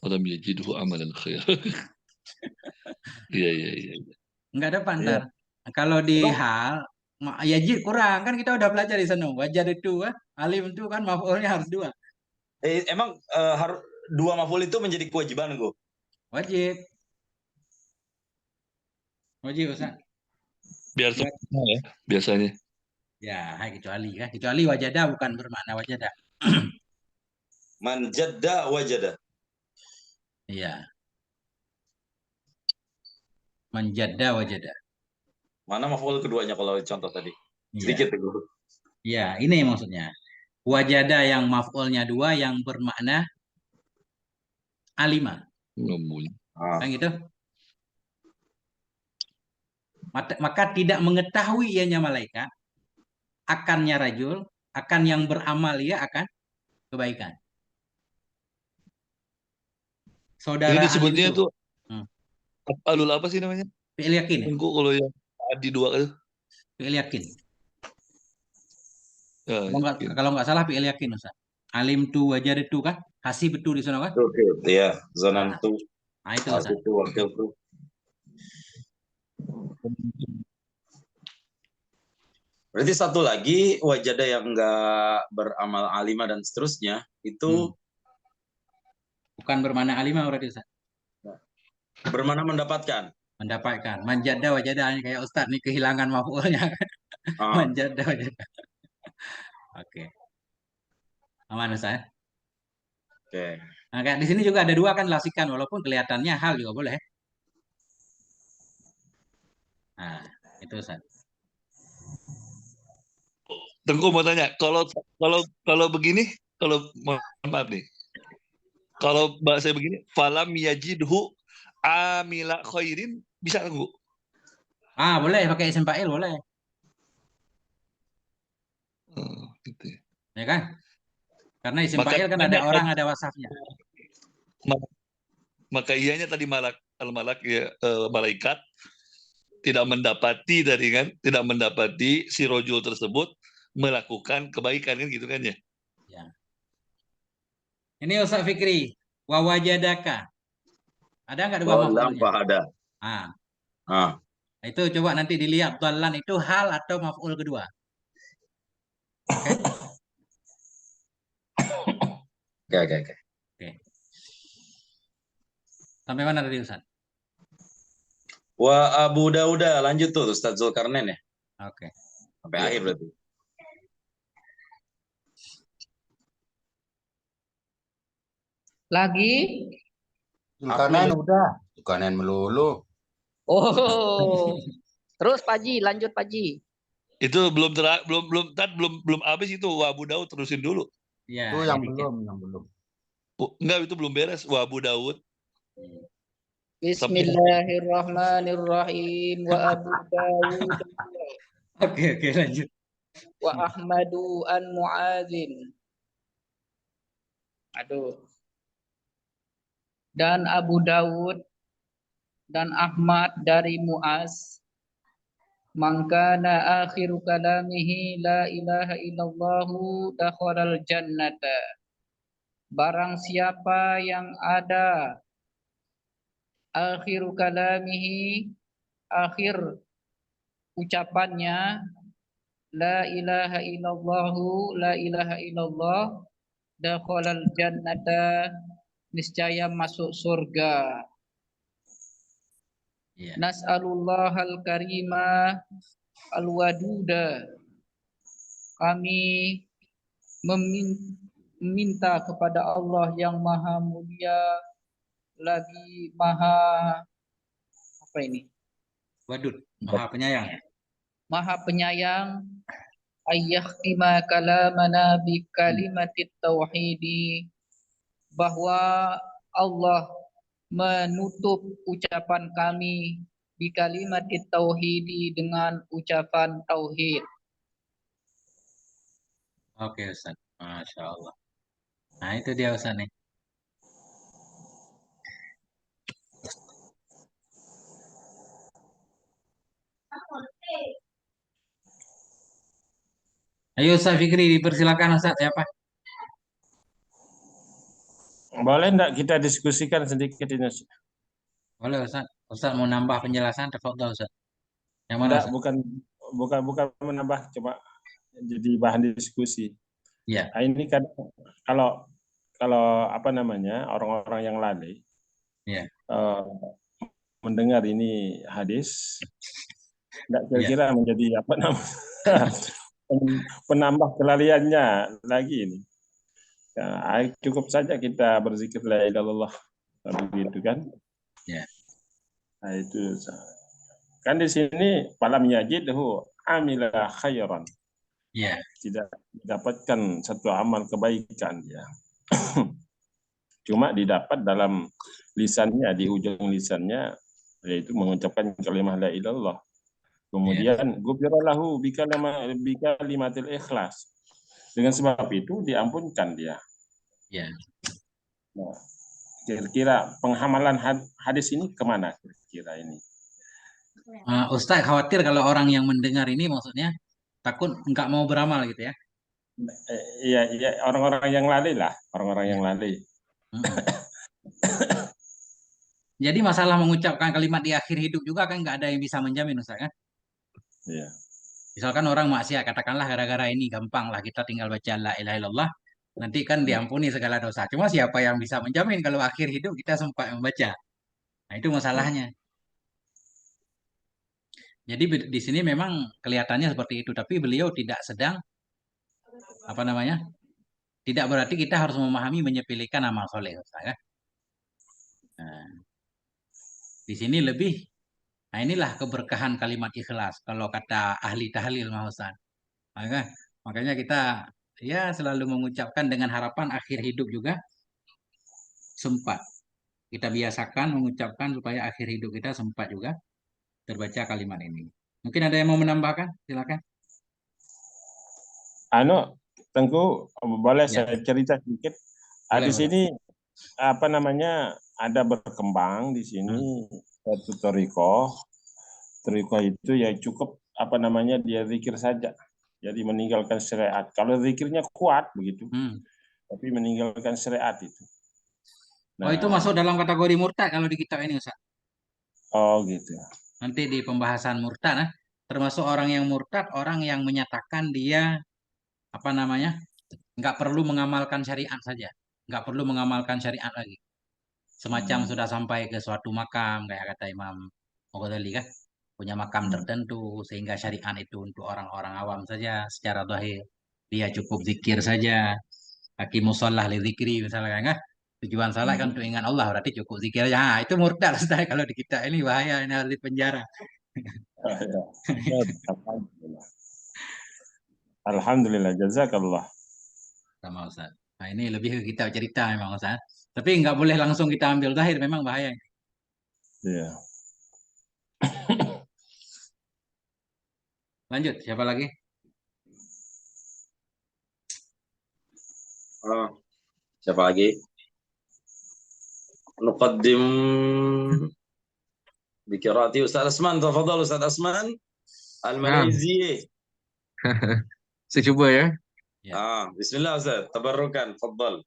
[SPEAKER 4] Falam yajidhu amalan khairan. Iya, iya, iya.
[SPEAKER 1] Enggak ada pantar. Kalau di hal Yajid kurang kan kita udah belajar di sana. Wajad itu kan, alim itu kan maf'ulnya harus dua.
[SPEAKER 7] Emang harus dua maf'ul itu menjadi kewajiban gue.
[SPEAKER 1] Wajib. Wajib Ustaz.
[SPEAKER 4] Biar
[SPEAKER 1] Buat-
[SPEAKER 4] sempurna ya biasanya.
[SPEAKER 1] Ya, kecuali kan. Kecuali wajada bukan bermakna wajada.
[SPEAKER 7] Man jadda wajada.
[SPEAKER 1] Iya. Manjada wajada.
[SPEAKER 7] Mana maf'ul keduanya kalau contoh tadi?
[SPEAKER 1] Iya.
[SPEAKER 7] Sedikit Teguh.
[SPEAKER 1] Iya, ini maksudnya. Wajada yang maf'ulnya dua yang bermakna alima. Kan gitu? Maka tidak mengetahui ianya malaikat, akannya rajul, akan yang beramal ia akan kebaikan. Saudara
[SPEAKER 4] Ini
[SPEAKER 1] alim
[SPEAKER 4] disebutnya
[SPEAKER 1] itu.
[SPEAKER 4] tuh alul apa sih namanya?
[SPEAKER 1] Fi'il yakin.
[SPEAKER 4] Engkau kalau yang di dua itu.
[SPEAKER 1] Fi'il yakin.
[SPEAKER 4] Ya,
[SPEAKER 1] Kalau nggak salah fi'il yakin Ustaz. Alim tu wajar itu kan? Hasib itu di sana kan?
[SPEAKER 7] Oke, ya, zonan tu,
[SPEAKER 1] Nah itu Ustaz.
[SPEAKER 7] itu wakil tu. Berarti satu lagi wajada yang nggak beramal alimah dan seterusnya itu
[SPEAKER 1] Bukan bermakna alimah berarti Ustaz.
[SPEAKER 7] bermana mendapatkan.
[SPEAKER 1] Mendapatkan. Manjada wajada kayak Ustaz nih kehilangan maf'ulnya kan. Manjada wajada. Oke. Aman Ustaz.
[SPEAKER 7] Oke.
[SPEAKER 1] Nah, kayak di sini juga ada dua kan lasikan walaupun kelihatannya hal juga boleh. Nah, itu Ustaz.
[SPEAKER 4] Tengku mau tanya, kalau begini, kalau maaf nih, kalau bahasa begini, falam yajidhu amila khairin bisa Tengku?
[SPEAKER 1] Boleh pakai isim fa'il boleh.
[SPEAKER 4] Gitu.
[SPEAKER 1] Ya kan? Karena isim fa'il kan ada orang ada wasafnya.
[SPEAKER 4] Maka ianya tadi malaikat tidak mendapati tidak mendapati si rojul tersebut melakukan kebaikan kan gitu kan ya?
[SPEAKER 1] Ya. Ini Ustaz Fikri, wa wajadaka. Ada nggak dua maf'ulnya?
[SPEAKER 7] Ada.
[SPEAKER 1] Itu coba nanti dilihat dhalan itu hal atau maf'ul kedua.
[SPEAKER 7] Oke.
[SPEAKER 1] Sampai mana tadi Ustaz?
[SPEAKER 7] Wa Abu Dauda, lanjut tuh Ustaz Zulkarnain ya.
[SPEAKER 1] Oke.
[SPEAKER 7] Sampai akhir berarti.
[SPEAKER 5] Lagi?
[SPEAKER 6] Zulkarnain udah. Zulkarnain melulu.
[SPEAKER 5] Oh. Terus Paji, lanjut Paji.
[SPEAKER 4] Itu belum habis itu wa Abu Daud, terusin dulu.
[SPEAKER 1] Ya,
[SPEAKER 6] Itu yang belum.
[SPEAKER 4] Enggak, itu belum beres wa Abu Daud.
[SPEAKER 5] Bismillahirrahmanirrahim wa Abu Dawud.
[SPEAKER 1] Oke, lanjut.
[SPEAKER 5] Wa Ahmadu an Mu'adzin. Dan Abu Dawud dan Ahmad dari Mu'az. Mangkana akhiru kalamihi la ilaha illallahu dakhalal jannata. Barang siapa yang ada akhiru kalamihi, akhir ucapannya la ilaha illallahu, la ilaha illallah, dakhalal jannata, niscaya masuk surga. Nas'alullahal karima al-waduda. Kami meminta kepada Allah yang maha mulia lagi maha
[SPEAKER 1] Wadud, maha penyayang.
[SPEAKER 5] Maha penyayang, ayyakhtima kalamana bi kalimatit tauhidi, bahwa Allah menutup ucapan kami bi kalimatit tauhidi dengan ucapan tauhid.
[SPEAKER 1] Oke Ustaz, Masya Allah. Nah itu dia Ustaz nih. Ayo Ustaz Fikri, dipersilakan Ustaz, siapa?
[SPEAKER 2] Boleh enggak kita diskusikan sedikit ini?
[SPEAKER 1] Boleh Ustaz. Ustaz mau nambah penjelasan, tafadhol Ustaz. Yang mana
[SPEAKER 2] Enggak,
[SPEAKER 1] Ustaz?
[SPEAKER 2] bukan menambah, coba jadi bahan diskusi.
[SPEAKER 1] Ya.
[SPEAKER 2] Nah, ini kan kalau apa namanya orang-orang yang lalai
[SPEAKER 1] Ya.
[SPEAKER 2] mendengar ini hadis, tidak
[SPEAKER 1] Ya.
[SPEAKER 2] kira-kira menjadi apa namanya penambah kelalaiannya lagi ini. Ya, cukup saja kita berzikir la ilaha illallah begitu kan.
[SPEAKER 1] Ya.
[SPEAKER 2] Nah, itu kan di sini falam yajidhu amila khairan.
[SPEAKER 1] Ya.
[SPEAKER 2] Tidak dapatkan satu amal kebaikan ya. Cuma didapat dalam lisannya, di ujung lisannya, yaitu mengucapkan kalimat la ilaha illallah. Kemudian ghufira lahu bikalimatil ikhlas. Dengan sebab itu diampunkan dia.
[SPEAKER 1] Ya.
[SPEAKER 2] Nah, kira-kira penghamalan hadis ini kemana kira-kira ini?
[SPEAKER 1] Ustaz khawatir kalau orang yang mendengar ini maksudnya takut nggak mau beramal gitu ya.
[SPEAKER 2] Iya, orang-orang yang lalai lah, orang-orang yang lalai.
[SPEAKER 1] Jadi masalah mengucapkan kalimat di akhir hidup juga kan nggak ada yang bisa menjamin Ustaz kan.
[SPEAKER 2] Iya.
[SPEAKER 1] Misalkan orang maksiat, katakanlah gara-gara ini gampang lah kita tinggal baca la ilaha illallah, nanti kan diampuni segala dosa. Cuma siapa yang bisa menjamin kalau akhir hidup kita sempat membaca? Nah itu masalahnya. Jadi di sini memang kelihatannya seperti itu, tapi beliau tidak sedang apa namanya? Tidak berarti kita harus memahami menyepelekan amal soleh, Ustaz, kan? Nah, di sini lebih, nah inilah keberkahan kalimat ikhlas. Kalau kata ahli tahlil, Ustaz. Makanya kita ya selalu mengucapkan dengan harapan akhir hidup juga sempat. Kita biasakan mengucapkan supaya akhir hidup kita sempat juga terbaca kalimat ini. Mungkin ada yang mau menambahkan? Silakan.
[SPEAKER 2] Tengku, boleh
[SPEAKER 1] Ya.
[SPEAKER 2] saya cerita sedikit?
[SPEAKER 1] Boleh,
[SPEAKER 2] Di
[SPEAKER 1] boleh.
[SPEAKER 2] sini apa namanya ada berkembang di sini satu toriko itu ya cukup apa namanya dia zikir saja. Jadi meninggalkan syariat. Kalau zikirnya kuat begitu, tapi meninggalkan syariat itu.
[SPEAKER 1] Oh itu masuk dalam kategori murtad kalau di kitab ini Ustaz.
[SPEAKER 2] Oh gitu.
[SPEAKER 1] Nanti di pembahasan murtad, termasuk orang yang murtad, orang yang menyatakan dia apa namanya nggak perlu mengamalkan syariat saja, nggak perlu mengamalkan syariat lagi. Semacam sudah sampai ke suatu makam kayak kata Imam Ghazali kan, punya makam tertentu sehingga syariat itu untuk orang-orang awam saja secara zahir. Dia cukup zikir saja. Hakimus shalah li zikri misalnya kan. Tujuan salat kan untuk ingat Allah berarti cukup zikir aja. Nah, itu murtad Ustaz kalau di kita ini bahaya, ini harus di penjara.
[SPEAKER 2] Alhamdulillah, jazakallah.
[SPEAKER 1] Sama Ustaz. Nah, ini lebih ke kita cerita memang Ustaz. Tapi nggak boleh langsung kita ambil zahir, memang bahaya.
[SPEAKER 2] Iya.
[SPEAKER 1] Lanjut, siapa lagi?
[SPEAKER 7] Siapa lagi? Nuqaddim bikirati Ustaz Asman. Tafadhal Ustaz Asman Al-Malayzi.
[SPEAKER 8] Saya cuba ya.
[SPEAKER 7] Bismillah Ustaz. Tabarrukan. Tafadhal.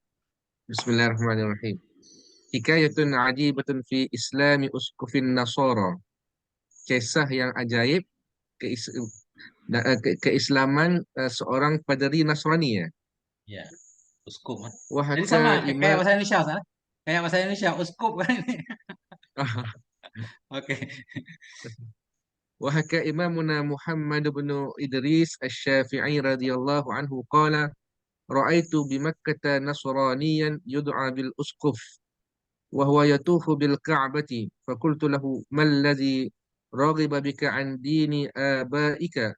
[SPEAKER 8] Bismillahirrahmanirrahim. Hikayatun ajibatun fi islami uskufin nasara. Kisah yang ajaib keislaman seorang paderi Nasrani ya.
[SPEAKER 1] Ya, uskup.
[SPEAKER 8] Wahaka
[SPEAKER 1] Jadi sama kayak bahasa Indonesia, Ustaz. Kayak bahasa Indonesia, uskup kan ini. Oke.
[SPEAKER 8] Wahaka Imamuna Muhammad bin Idris Asy-Syafi'i radhiyallahu anhu qala ra'aitu bi Makkah nasraniyan yud'a bil uskuf wa huwa yatufu bil Ka'bati faqultu lahu mal ladzi raghiba bika an dini abaika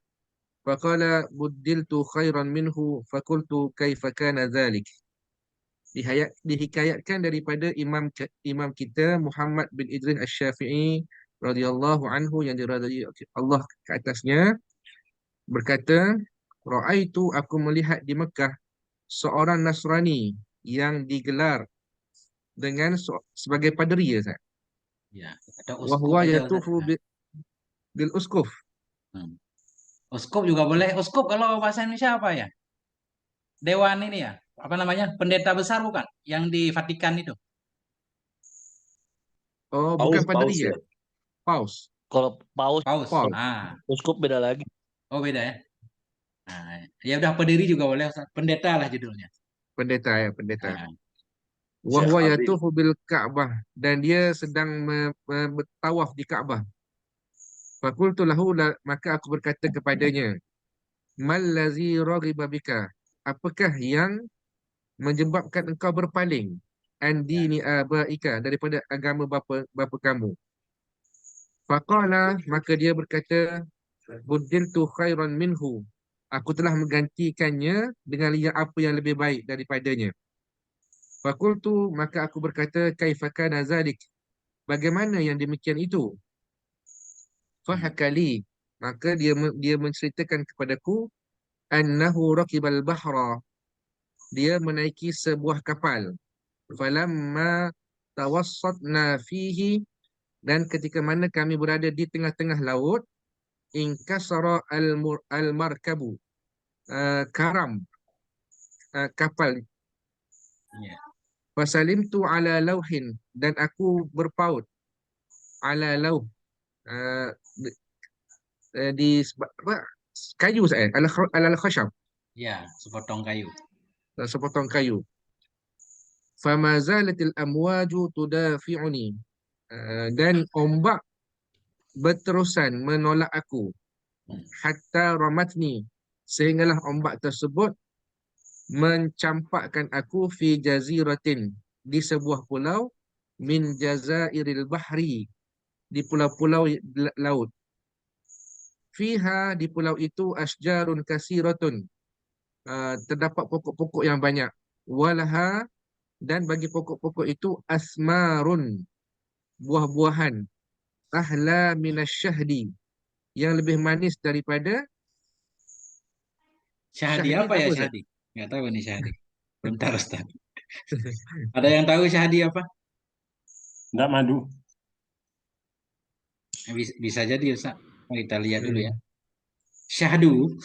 [SPEAKER 8] faqala buddiltu khairan minhu faqultu kaifa kana dhalik. Dihikayatkan daripada imam kita Muhammad bin Idris Asy-Syafi'i radhiyallahu anhu yang diridai Allah ke atasnya berkata, ra'aitu aku melihat di Mekah seorang Nasrani yang digelar dengan sebagai paderi ya Ustaz.
[SPEAKER 1] Ya, ada
[SPEAKER 8] Wa
[SPEAKER 1] uskup
[SPEAKER 8] huwa
[SPEAKER 1] aja
[SPEAKER 8] yatufu
[SPEAKER 1] Ustaz.
[SPEAKER 8] bil uskuf.
[SPEAKER 1] Uskup juga boleh. Uskup kalau bahasa Indonesia apa ya? Dewan ini ya, apa namanya? Pendeta besar bukan? Yang di Vatikan itu.
[SPEAKER 8] Oh, bukan paderi ya? Paus.
[SPEAKER 4] Kalau paus,
[SPEAKER 1] Paus.
[SPEAKER 8] Paus.
[SPEAKER 1] Ah,
[SPEAKER 4] uskup beda lagi.
[SPEAKER 1] Oh beda ya. Nah, ya udah pendiri juga boleh Ustaz. Pendeta lah judulnya.
[SPEAKER 8] Pendeta ya, pendeta.
[SPEAKER 1] Nah,
[SPEAKER 8] Wa
[SPEAKER 7] Syekh
[SPEAKER 8] huwa
[SPEAKER 7] Azim.
[SPEAKER 8] yatufu bil Ka'bah, dan dia sedang bertawaf di Ka'bah. Fakultu lahu, maka aku berkata kepadanya, mal ladzi raghiba bika? Apakah yang menyebabkan engkau berpaling an dini abaika, daripada agama bapa kamu? Faqala, maka dia berkata, buddiltu khairan minhu. Aku telah menggantikannya dengan apa yang lebih baik daripadanya. Fakultu, maka aku berkata, kaifa kana zalik? Bagaimana yang demikian itu? Fahakali, maka dia menceritakan kepadaku, annahu raqibal bahra, dia menaiki sebuah kapal. Falamma tawassatna fihi, dan ketika mana kami berada di tengah-tengah laut, inkasara al-markabu, karam kapal.
[SPEAKER 1] ya.
[SPEAKER 8] Fasalimtu ala lauhin, dan aku berpaut ala lauh, uh, di apa, kayu saya, ala khashab,
[SPEAKER 1] Ya, sepotong kayu.
[SPEAKER 8] sepotong kayu. Fama zalatil amwaju tudafi'uni, dan ombak berterusan menolak aku. Hatta ramatni, sehinggalah ombak tersebut mencampakkan aku fi jaziratin, di sebuah pulau, min jazairil bahri, di pulau-pulau laut. Fiha, di pulau itu, asjarun kasiratun, terdapat pokok-pokok yang banyak. Walaha, dan bagi pokok-pokok itu, asmarun, buah-buahan, ahla minasyahdi, yang lebih manis daripada
[SPEAKER 1] Syahadi
[SPEAKER 8] syahdi.
[SPEAKER 1] apa
[SPEAKER 8] Itu
[SPEAKER 1] ya
[SPEAKER 8] apa, Ustaz?
[SPEAKER 1] syahadi? Nggak tahu ini syahadi. Bentar Ustaz. Ada yang tahu syahadi apa?
[SPEAKER 2] Enggak madu.
[SPEAKER 1] Bisa jadi Ustaz. Kita lihat dulu ya. Syahdu.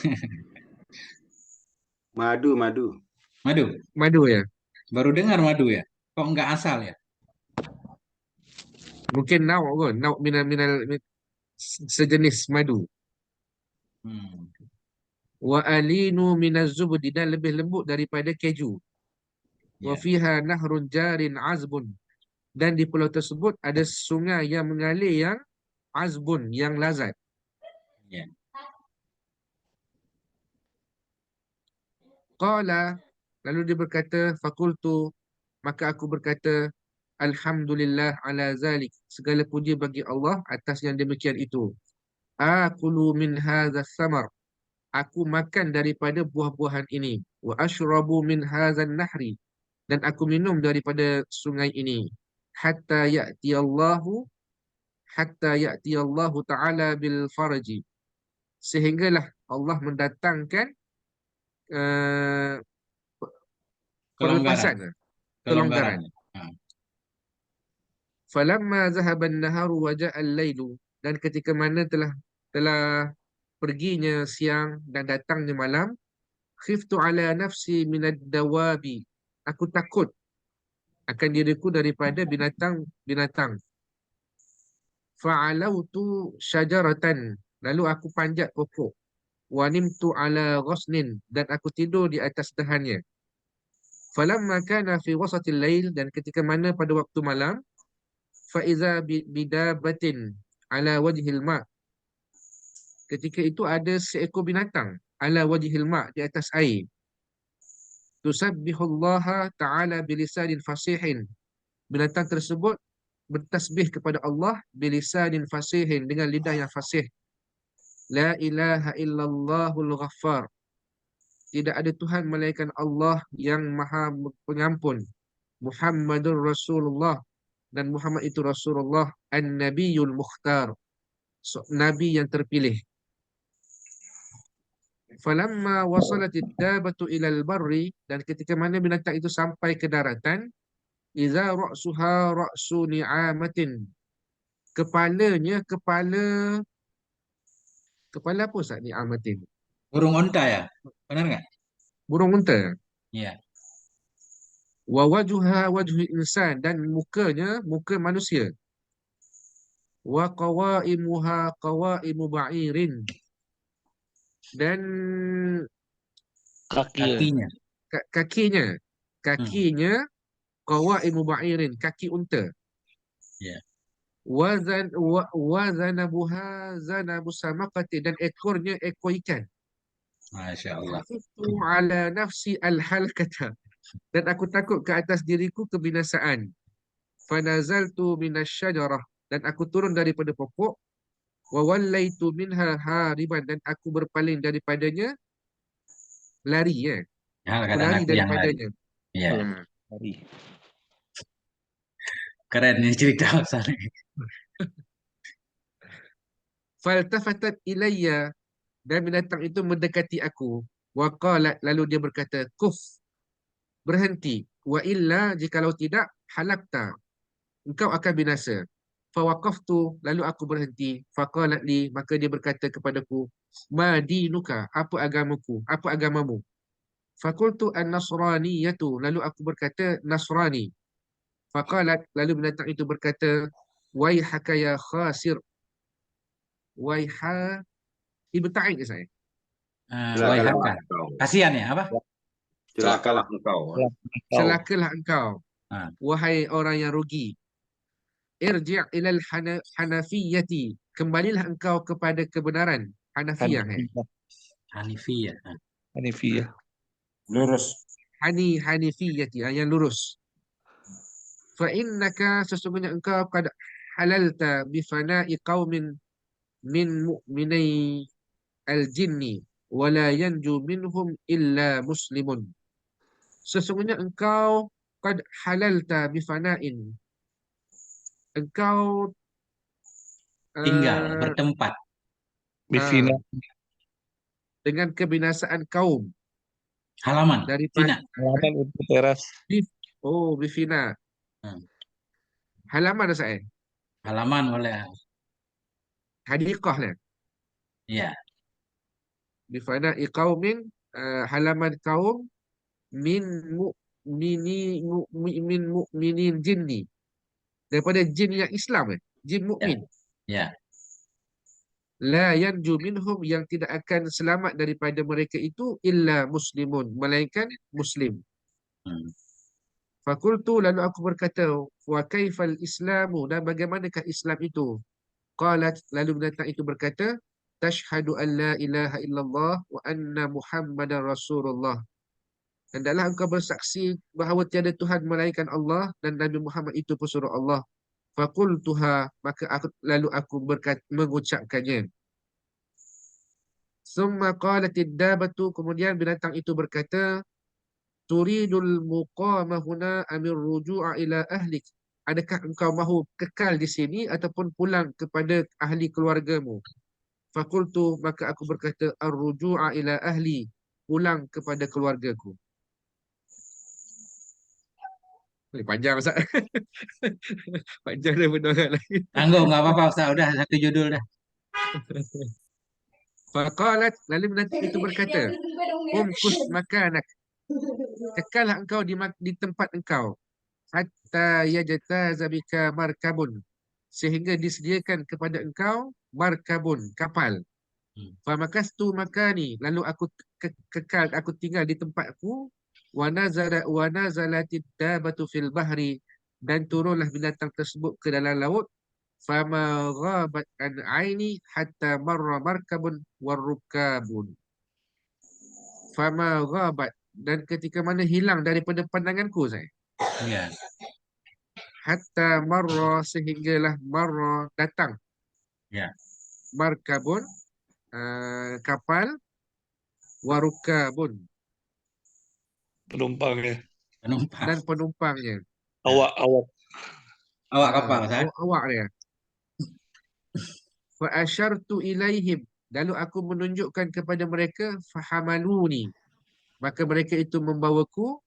[SPEAKER 6] Madu, madu.
[SPEAKER 1] Madu.
[SPEAKER 8] Madu ya.
[SPEAKER 1] Baru dengar madu ya. Kok nggak asal ya?
[SPEAKER 8] Mungkin nau sejenis madu.
[SPEAKER 1] Hmm.
[SPEAKER 8] Wa alinu minaz zubdi, dan lebih lembut daripada keju. Wa
[SPEAKER 1] Ya.
[SPEAKER 8] fiha nahrun jarin azbun, dan di pulau tersebut ada sungai yang mengalir yang azbun, yang lazat.
[SPEAKER 1] Ya.
[SPEAKER 8] Qala, lalu dia berkata, fakultu, maka aku berkata, alhamdulillah ala zalik, segala puji bagi Allah atas yang demikian itu. Akulu min hadha samar, aku makan daripada buah-buahan ini. Wa ashrabu min hadzal nahri, dan aku minum daripada sungai ini. Hatta ya'ti Allahu hatta ya'ti Allahu ta'ala bil farji, sehinggalah Allah mendatangkan uh,
[SPEAKER 1] Kelonggaran.
[SPEAKER 8] perlepasan,
[SPEAKER 1] Kelonggaran.
[SPEAKER 8] kelonggaran.
[SPEAKER 1] Nah.
[SPEAKER 8] Falamma zahaba an-naharu wa ja'a al-lailu, dan ketika mana telah perginya siang dan datangnya malam, khiftu ala nafsi minad dawabi, aku takut akan diriku daripada binatang-binatang. Fa'alautu syajaratan, lalu aku panjat pokok. Wa nimtu ala ghasnin, dan aku tidur di atas dahannya. Falamma kana fi wasatil lail, dan ketika mana pada waktu malam, fa'iza bidabatin ala wajhil ma, ketika itu ada seekor binatang ala wajhil ma, di atas air. Tusabbihullaha ta'ala bilisanin fasihin, binatang tersebut bertasbih kepada Allah bilisanin fasihin, dengan lidah yang fasih. La ilaha illallahul ghaffar, tidak ada Tuhan melainkan Allah yang maha pengampun. Muhammadur Rasulullah, dan Muhammad itu Rasulullah, an-nabiyul mukhtar, nabi yang terpilih. Falamma wasalatid dabatu ilal barri, dan ketika mana binatang itu sampai ke daratan, iza ra'suha ra'su ni'amatin, kepalanya kepala apa Ustaz, ni'amatin?
[SPEAKER 1] Burung onta ya? Benar nggak?
[SPEAKER 8] Burung unta.
[SPEAKER 1] Iya.
[SPEAKER 8] Wa wajhuha wajhu insan, dan mukanya muka manusia. Wa qawaimuha qawaimu ba'irin, dan
[SPEAKER 1] Kakinya.
[SPEAKER 8] kakinya qawaimu ba'irin, kaki unta.
[SPEAKER 1] Ya.
[SPEAKER 8] Wazanabuha zanabu samaqati, dan ekornya ekor ikan.
[SPEAKER 1] Masya Allah.
[SPEAKER 8] Khiftu ala nafsi al-halkata, dan aku takut ke atas diriku kebinasaan. Fanazaltu minasyajarah, dan aku turun daripada pokok. Wa wallaitu minha hariban, dan aku berpaling daripadanya, lari ya.
[SPEAKER 1] Ya,
[SPEAKER 8] Aku
[SPEAKER 1] kata
[SPEAKER 8] lari
[SPEAKER 1] Nabi yang lari.
[SPEAKER 8] daripadanya.
[SPEAKER 1] Ya.
[SPEAKER 8] Lari.
[SPEAKER 1] Keren nih cerita Ustaz.
[SPEAKER 8] Faltafatat ilayya, dan binatang itu mendekati aku. Wa qalat, lalu dia berkata, kuf, berhenti. Wa illa, jikalau tidak, halakta, engkau akan binasa. Fawaqaftu, lalu aku berhenti. Faqalat li, maka dia berkata kepadaku, ma dinuka, apa agamaku, apa agamamu? Fakultu an-nasraniyatu, lalu aku berkata Nasrani. Faqalat, lalu binatang itu berkata, waihaka ya khasir. Waiha, ibta'in ke saya?
[SPEAKER 1] Waihakan. Kasihan ya apa?
[SPEAKER 7] Celakalah engkau.
[SPEAKER 8] Celakalah engkau,
[SPEAKER 1] Ah.
[SPEAKER 8] wahai orang yang rugi. Irji' ilal hanafiyyati, kembalilah engkau kepada kebenaran. Hanafiyah.
[SPEAKER 1] Hanifiyah.
[SPEAKER 9] Hanifiyah.
[SPEAKER 2] Lurus.
[SPEAKER 8] Hanifiyyati, yang lurus. Fa innaka, sesungguhnya engkau qad halalta bifana'i qaumin min mu'minai al-jinni wa la yanju minhum illa muslimun. Sesungguhnya engkau qad halalta bifana'in, engkau
[SPEAKER 1] Tinggal, bertempat.
[SPEAKER 9] Bifina.
[SPEAKER 8] dengan kebinasaan kaum
[SPEAKER 1] Halaman.
[SPEAKER 8] daripada
[SPEAKER 9] Halaman untuk teras.
[SPEAKER 8] bifina. Halaman saya.
[SPEAKER 1] Halaman boleh.
[SPEAKER 8] Hadiqah lah.
[SPEAKER 1] Ya.
[SPEAKER 8] Bifana'i qaumin, halaman kaum min mu'minin jinni, daripada jin yang Islam, jin mukmin.
[SPEAKER 1] Ya.
[SPEAKER 8] La yanju minhum, yang tidak akan selamat daripada mereka itu, illa muslimun, melainkan muslim. Fakultu, lalu aku berkata, wa kaifal islamu, dan bagaimanakah Islam itu? Qalat, lalu binatang itu berkata, tashhadu an la ilaha illallah wa anna muhammadan rasulullah. Hendaklah engkau bersaksi bahawa tiada Tuhan melainkan Allah dan Nabi Muhammad itu pesuruh Allah. Faqultuha, maka lalu aku mengucapkannya. Summa qalatid dabatu, kemudian binatang itu berkata, turidul muqama huna amir ruju'a ila ahlik. Adakah engkau mahu kekal di sini ataupun pulang kepada ahli keluargamu? Faqultu, maka aku berkata, ar-ruju'a ila ahli, pulang kepada keluargaku. Panjang Ustaz. Panjang daripada orang lain.
[SPEAKER 1] Tanggung, nggak apa-apa Ustaz. Udah satu judul dah.
[SPEAKER 8] Faqalat, lalu binatang itu berkata, umkus makanak, kekallah engkau di tempat engkau, hatta yajtaza bika markabun, sehingga disediakan kepada engkau markabun, kapal. Famakastu makani, lalu aku kekal, aku tinggal di tempatku. Wa nazalatid dabatu fil bahri, dan turunlah binatang tersebut ke dalam laut. Fama ghabat an aini hatta marra markabun warrukabun. Fama ghabat, dan ketika mana hilang daripada pandanganku saya.
[SPEAKER 1] Ya.
[SPEAKER 8] Hatta marra, sehinggalah marra, datang.
[SPEAKER 1] Ya.
[SPEAKER 8] Markabun, kapal, warukabun,
[SPEAKER 9] Penumpangnya.
[SPEAKER 1] Penumpang.
[SPEAKER 8] dan penumpangnya.
[SPEAKER 9] Awak.
[SPEAKER 1] Awak kapal, Ustaz.
[SPEAKER 8] Awak dia. Fa asyartu ilaihim, lalu aku menunjukkan kepada mereka, fahamaluni, maka mereka itu membawaku.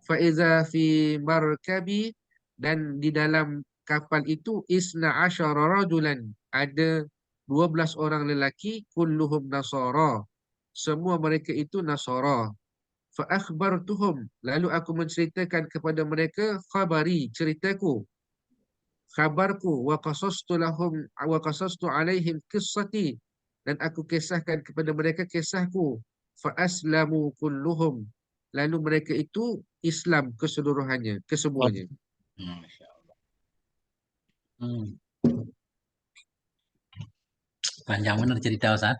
[SPEAKER 8] Fa iza fi markabi, dan di dalam kapal itu isna asyara rajulan, ada 12 orang lelaki, kulluhum nasara, semua mereka itu nasara. Fa akhbartuhum, lalu aku menceritakan kepada mereka khabari, ceritaku, khabarku, wa qasastu alaihim qissati, dan aku kisahkan kepada mereka kisahku. Fa aslamu kulluhum. Lalu mereka itu Islam keseluruhannya, kesemuanya.
[SPEAKER 1] Masya Allah. Hmm. Panjang benar cerita Ustaz.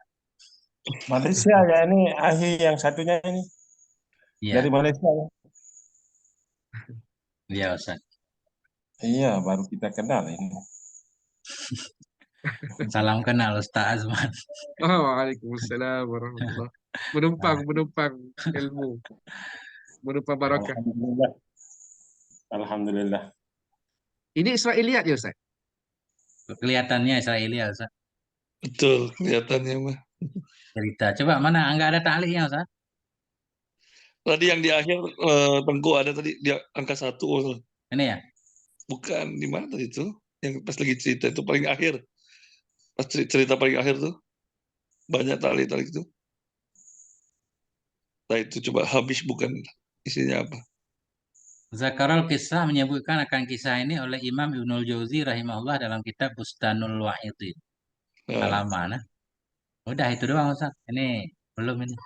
[SPEAKER 2] Malaysia ya ini ahli yang satunya ini
[SPEAKER 1] Iya,
[SPEAKER 2] dari Malaysia ya.
[SPEAKER 1] iya Ustaz.
[SPEAKER 2] Iya, baru kita kenal ini.
[SPEAKER 1] Salam kenal Ustaz Azman.
[SPEAKER 8] Oh, waalaikumsalam warahmatullahi. Menumpang ilmu, menumpang barakah.
[SPEAKER 2] Alhamdulillah. Alhamdulillah.
[SPEAKER 8] Ini Israiliyat ya Ustaz?
[SPEAKER 1] Kelihatannya Israelia Ustaz.
[SPEAKER 9] Betul, kelihatannya mah.
[SPEAKER 1] Cerita. Coba mana? Enggak ada ta'liqnya Ustaz?
[SPEAKER 9] Tadi yang di akhir Tengku ada tadi dia angka 1.
[SPEAKER 1] Ini ya?
[SPEAKER 9] Bukan di mana tadi itu? Yang pas lagi cerita itu paling akhir. Pas cerita paling akhir tuh banyak tali itu. Nah itu coba habis bukan isinya apa?
[SPEAKER 1] Zakarul Kisah menyebutkan akan kisah ini oleh Imam Ibnul Jauzi rahimahullah dalam kitab Bustanul Wa'idin.
[SPEAKER 9] Nah,
[SPEAKER 1] Halaman. Udah itu doang Ustaz. Ini belum ini.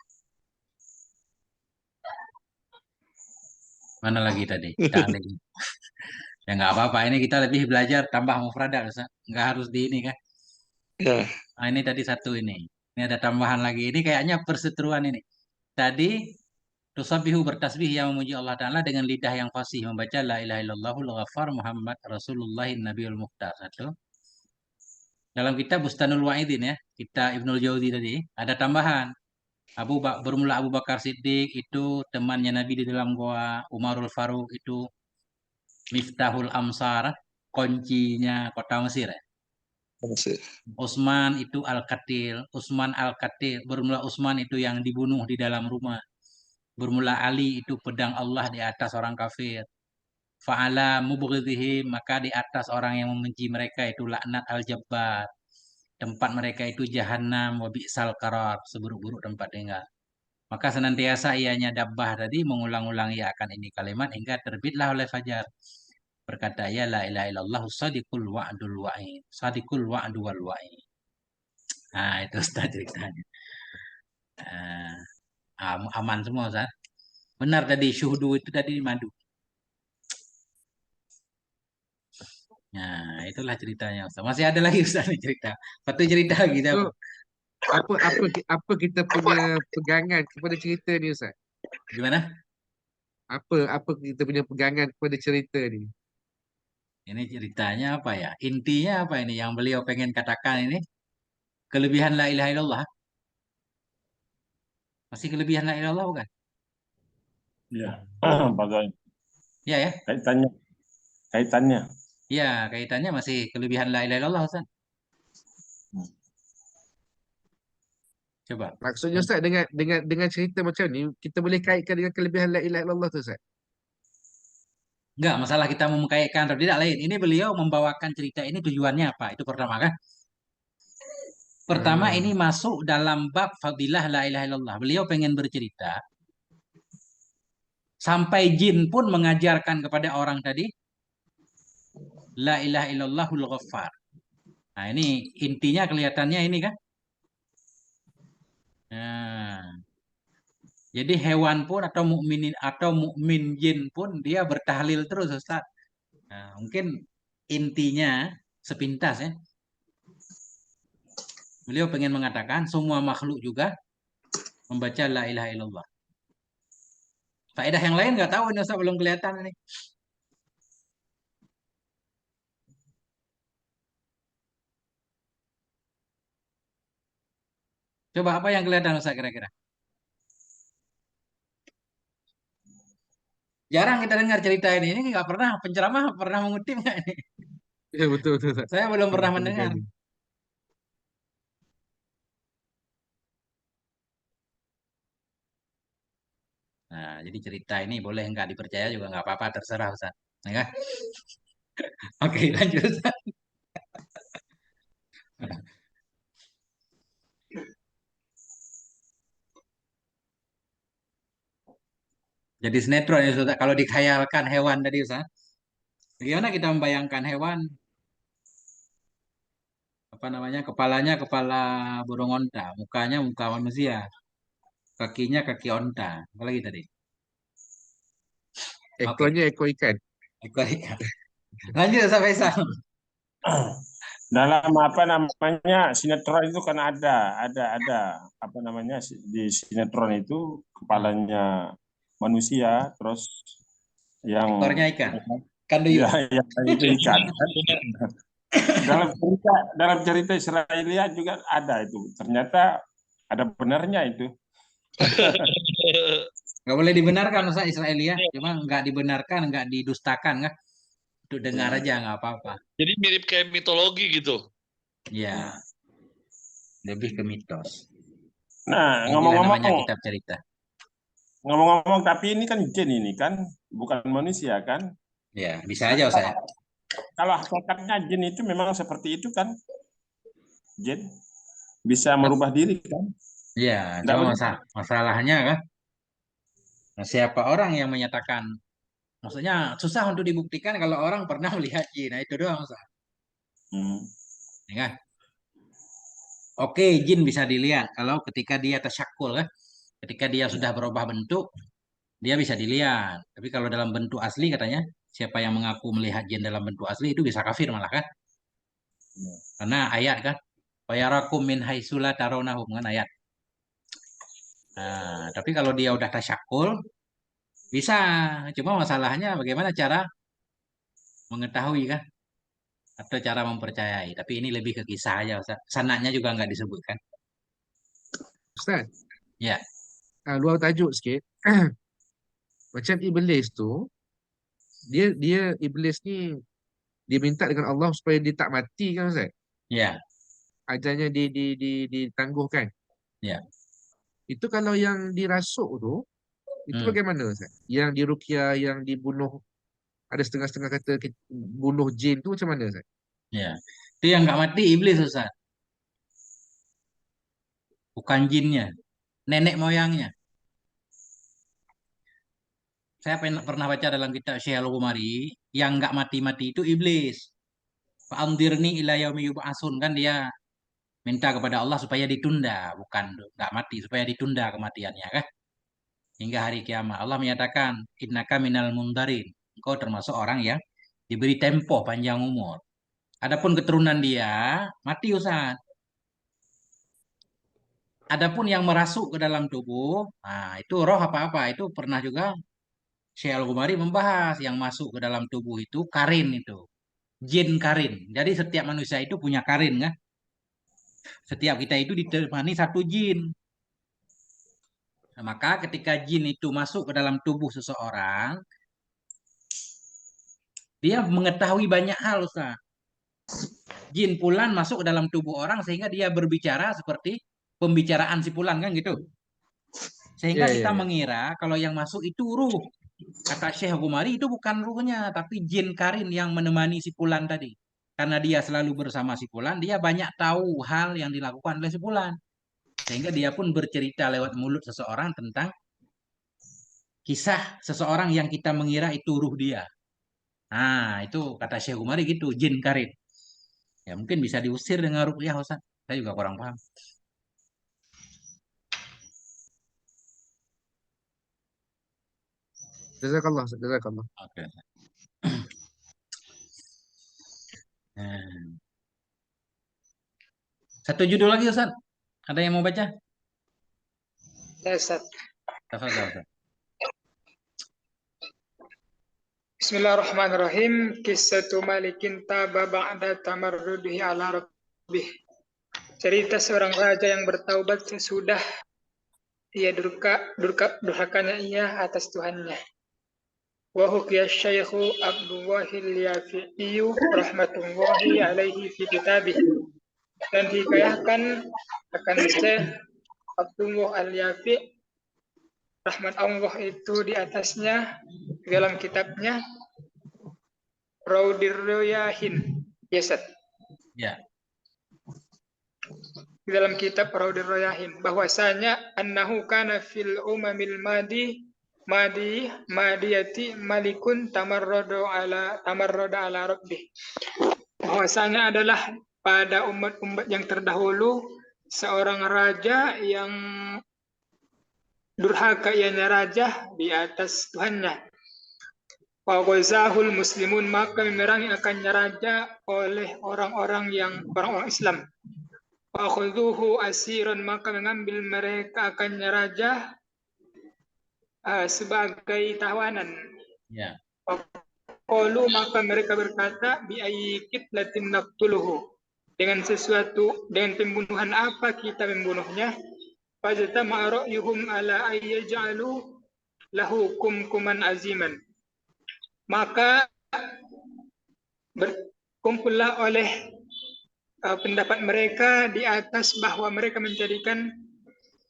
[SPEAKER 1] Mana lagi tadi? Ta'liq. Ya nggak apa-apa. Ini kita lebih belajar tambah mufradat Ustaz. Nggak harus di ini kan.
[SPEAKER 9] ya,
[SPEAKER 1] Nah, ini tadi satu ini. Ini ada tambahan lagi. Ini kayaknya perseteruan ini. Tadi Tusabihu bertasbih yang memuji Allah Ta'ala dengan lidah yang fasih. Membaca La ilaha illallahul ghaffar Muhammad Rasulullahin Nabiul Mukhtar. Satu. Dalam kitab Bustanul Wa'idin ya. Kita Ibnul Jauzi tadi. Ada tambahan. Bermula Abu Bakar Siddiq itu temannya Nabi di dalam goa. Umarul Faruq itu Miftahul Amsar. Kuncinya kota Mesir ya.
[SPEAKER 9] masih.
[SPEAKER 1] Utsman itu Al-Qatil. Utsman Al-Qatil. Bermula Utsman itu yang dibunuh di dalam rumah. Bermula Ali itu pedang Allah di atas orang kafir. Fa'ala mubghidhihim, maka di atas orang yang membenci mereka itu laknat al-jabbar. Tempat mereka itu jahanam wa bi'sal qarar, seburuk-buruk tempat tinggal. Maka senantiasa ianya dabbah tadi mengulang-ulang ia akan ini kalimat hingga terbitlah oleh fajar. Berkata ya la ilaha illallah sadiqul wa'dul wa'id. Sadiqul wa'du wal wa'id. Nah, itu Ustaz ceritanya. Aman semua Ustaz. Benar tadi syuhdu itu tadi madu. Nah, itulah ceritanya Ustaz. Masih ada lagi Ustaz nih cerita. Satu cerita lagi
[SPEAKER 8] So,
[SPEAKER 1] apa?
[SPEAKER 8] apa kita punya pegangan kepada cerita ni Ustaz?
[SPEAKER 1] Gimana?
[SPEAKER 8] Apa kita punya pegangan kepada cerita ni?
[SPEAKER 1] Ini ceritanya apa ya? Intinya apa ini yang beliau pengen katakan ini? Kelebihan la ilaha illallah. Masih kelebihan la ilaha illallah bukan?
[SPEAKER 2] Iya. Bagai
[SPEAKER 1] Ya ya.
[SPEAKER 2] kaitannya.
[SPEAKER 1] Ya, kaitannya masih kelebihan la ilaha illallah Ustaz. Coba.
[SPEAKER 8] Maksudnya Ustaz dengan cerita macam ni kita boleh kaitkan dengan kelebihan la ilaha illallah tu Ustaz.
[SPEAKER 1] Enggak, masalah kita mau mengkaitkan atau tidak lain. Ini beliau membawakan cerita ini tujuannya apa? Itu pertama kan? Pertama ini masuk dalam bab fadilah la ilaha illallah. Beliau pengen bercerita sampai jin pun mengajarkan kepada orang tadi la ilaha illallahul ghaffar. Nah, ini intinya kelihatannya ini kan. Nah, jadi hewan pun atau mukmin jin pun dia bertahlil terus Ustaz. Nah, mungkin intinya sepintas ya. Beliau pengen mengatakan semua makhluk juga membaca la ilaha illallah. Faedah yang lain nggak tahu ini Ustaz, belum kelihatan ini. Coba apa yang kelihatan Ustaz kira-kira? Jarang kita dengar cerita ini. Ini nggak pernah penceramah pernah mengutip nggak ini?
[SPEAKER 8] Ya betul Ustaz.
[SPEAKER 1] Saya belum pernah
[SPEAKER 8] Pertama
[SPEAKER 1] mendengar.
[SPEAKER 8] kali.
[SPEAKER 1] Nah, jadi cerita ini boleh nggak dipercaya juga nggak apa-apa, terserah Ustaz. Ya kan? Oke, lanjut Ustaz. Jadi sinetron ya Ustaz. Kalau dikhayalkan hewan tadi Ustaz. Bagaimana kita membayangkan hewan? apa namanya, kepalanya kepala burung onta, mukanya muka manusia, kakinya kaki onta. Apalagi tadi? Oke,
[SPEAKER 8] Ekornya ekor ikan.
[SPEAKER 1] ekor ikan. Lanjut sampai sana.
[SPEAKER 2] Dalam apa namanya sinetron itu kan ada apa namanya di sinetron itu kepalanya manusia, terus yang
[SPEAKER 1] Ekornya ikan. Kan
[SPEAKER 2] ya,
[SPEAKER 1] duyung.
[SPEAKER 2] yang itu ikan. Dalam cerita Israelia juga ada itu. Ternyata ada benarnya itu.
[SPEAKER 1] Nggak boleh dibenarkan Ustaz Israelia, cuma nggak dibenarkan, nggak didustakan kan? Untuk dengar aja nggak apa-apa.
[SPEAKER 9] Jadi mirip kayak mitologi gitu.
[SPEAKER 1] Ya, lebih ke mitos.
[SPEAKER 2] Nah,
[SPEAKER 1] Inilah namanya
[SPEAKER 2] ngomong-ngomong,
[SPEAKER 1] kitab cerita.
[SPEAKER 2] tapi ini kan jin ini kan, bukan manusia kan?
[SPEAKER 1] Ya, bisa aja Ustaz.
[SPEAKER 2] Kalau hakikatnya jin itu memang seperti itu kan? Jin bisa merubah diri kan?
[SPEAKER 1] Ya,
[SPEAKER 2] Nggak
[SPEAKER 1] cuma
[SPEAKER 2] begitu?
[SPEAKER 1] masalahnya kan, siapa orang yang menyatakan, maksudnya susah untuk dibuktikan kalau orang pernah melihat jin. Nah, itu doang Ustaz. Ya kan? Oke, jin bisa dilihat kalau ketika dia tasyakul kan, ketika dia sudah berubah bentuk, dia bisa dilihat. Tapi kalau dalam bentuk asli katanya, siapa yang mengaku melihat jin dalam bentuk asli itu bisa kafir malah kan? Karena ayat kan, wayarakum min haitsula tarawnahum kan ayat. Nah, tapi kalau dia udah tasyakul, bisa. Cuma masalahnya bagaimana cara mengetahui kan? Atau cara mempercayai. Tapi ini lebih ke kisah aja, Ustaz. Sanadnya juga nggak disebutkan.
[SPEAKER 8] Ustaz,
[SPEAKER 1] Ya,
[SPEAKER 8] luar tajuk sikit. Macam iblis tu, dia iblis ni dia minta dengan Allah supaya dia tak mati kan Ustaz?
[SPEAKER 1] ya,
[SPEAKER 8] Ajalnya ditangguhkan.
[SPEAKER 1] ya.
[SPEAKER 8] Itu kalau yang dirasuk tu, itu
[SPEAKER 1] Hmm,
[SPEAKER 8] bagaimana Ustaz? Yang diruqyah, yang dibunuh, ada setengah-setengah kata bunuh jin tu macam mana Ustaz?
[SPEAKER 1] ya. Itu yang nggak mati iblis, Ustaz. Bukan jinnya. Nenek moyangnya. Saya pernah baca dalam kitab Syekh Al-Ghumari, yang nggak mati-mati itu iblis. Fa'andirni ila yaumi yub'atsun, kan dia minta kepada Allah supaya ditunda, bukan nggak mati, supaya ditunda kematiannya kan. Hingga hari kiamat. Allah menyatakan, innaka minal mundarin. Engkau termasuk orang yang diberi tempo panjang umur. Adapun keturunan dia mati Ustaz. Adapun yang merasuk ke dalam tubuh, nah itu roh apa-apa, itu pernah juga Syekh Al-Ghumari membahas yang masuk ke dalam tubuh itu karin itu. Jin karin. Jadi setiap manusia itu punya karin kan? Setiap kita itu ditemani satu jin. Nah, maka ketika jin itu masuk ke dalam tubuh seseorang, dia mengetahui banyak hal Ustaz. Jin Fulan masuk ke dalam tubuh orang sehingga dia berbicara seperti pembicaraan si Fulan kan gitu. Sehingga
[SPEAKER 8] Ya, ya,
[SPEAKER 1] kita
[SPEAKER 8] ya.
[SPEAKER 1] mengira kalau yang masuk itu ruh. Kata Syekh Gumari itu bukan ruhnya, tapi jin karin yang menemani si Fulan tadi. Karena dia selalu bersama si Fulan, dia banyak tahu hal yang dilakukan oleh si Fulan. Sehingga dia pun bercerita lewat mulut seseorang tentang kisah seseorang yang kita mengira itu ruh dia. Nah, itu kata Syekh Gumari gitu, jin karin. Ya mungkin bisa diusir dengan ruqyah Ustaz. Saya juga kurang paham.
[SPEAKER 8] Jazakallah, Ustaz, jazakallah.
[SPEAKER 1] Oke. Nah. Satu judul lagi Ustaz. Ada yang mau baca?
[SPEAKER 10] Ya, Ustaz.
[SPEAKER 1] Tafadhal Ustaz.
[SPEAKER 10] Bismillahirrahmanirrahim. Qissatu Malikin taba ba'da tamarrudihi ala rabbih. Cerita seorang raja yang bertaubat sesudah ia durhakanya ia atas Tuhannya. Wa hukiya Syekhu Abdullahi al-Yafi'i rahmatullahi alaihi fi kitabih. Dan dihikayahkan akan Syekh Abdullah al-Yafi' rahmat Allah itu di atasnya dalam kitabnya Raudir Royahin. Yes, Sir.
[SPEAKER 1] Ya.
[SPEAKER 10] Di dalam kitab Raudir Royahin bahwasanya annahu kana fil umamil madiyati malikun tamarrada ala rabbih. Bahwasanya adalah pada umat-umat yang terdahulu seorang raja yang durhaka ianya raja di atas Tuhannya. Wa ghazahul muslimun, maka memerangi akannya raja oleh orang-orang Islam. Wa khudhuhu asiran, maka mengambil mereka akannya raja sebagai tawanan.
[SPEAKER 1] Ya.
[SPEAKER 10] Qalu, maka mereka berkata, bi ayyi qitlatin naqtuluhu, dengan pembunuhan apa kita membunuhnya? Fajtama'a ra'yuhum ala ayyaj'alu lahu kumkuman aziman. Maka berkumpullah oleh pendapat mereka di atas bahwa mereka menjadikan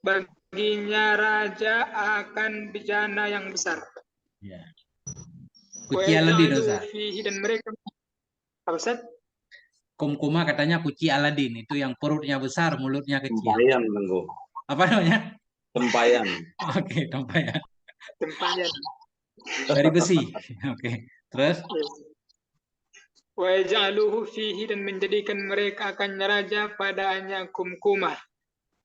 [SPEAKER 10] baginya raja akan bejana yang besar.
[SPEAKER 1] Ya. Kuci Aladin, Ustaz.
[SPEAKER 10] Dan mereka, apa Ustaz?
[SPEAKER 1] Kumkuma katanya kuci Aladin, itu yang perutnya besar, mulutnya kecil.
[SPEAKER 7] Tempayan, Tengku.
[SPEAKER 1] Apa namanya?
[SPEAKER 7] Tempayan.
[SPEAKER 1] Oke, tempayan.
[SPEAKER 10] Tempayan.
[SPEAKER 1] Dari besi. Oke. Terus?
[SPEAKER 10] Wa yaj'aluhu fihi, dan menjadikan mereka akan raja padanya kumkumah.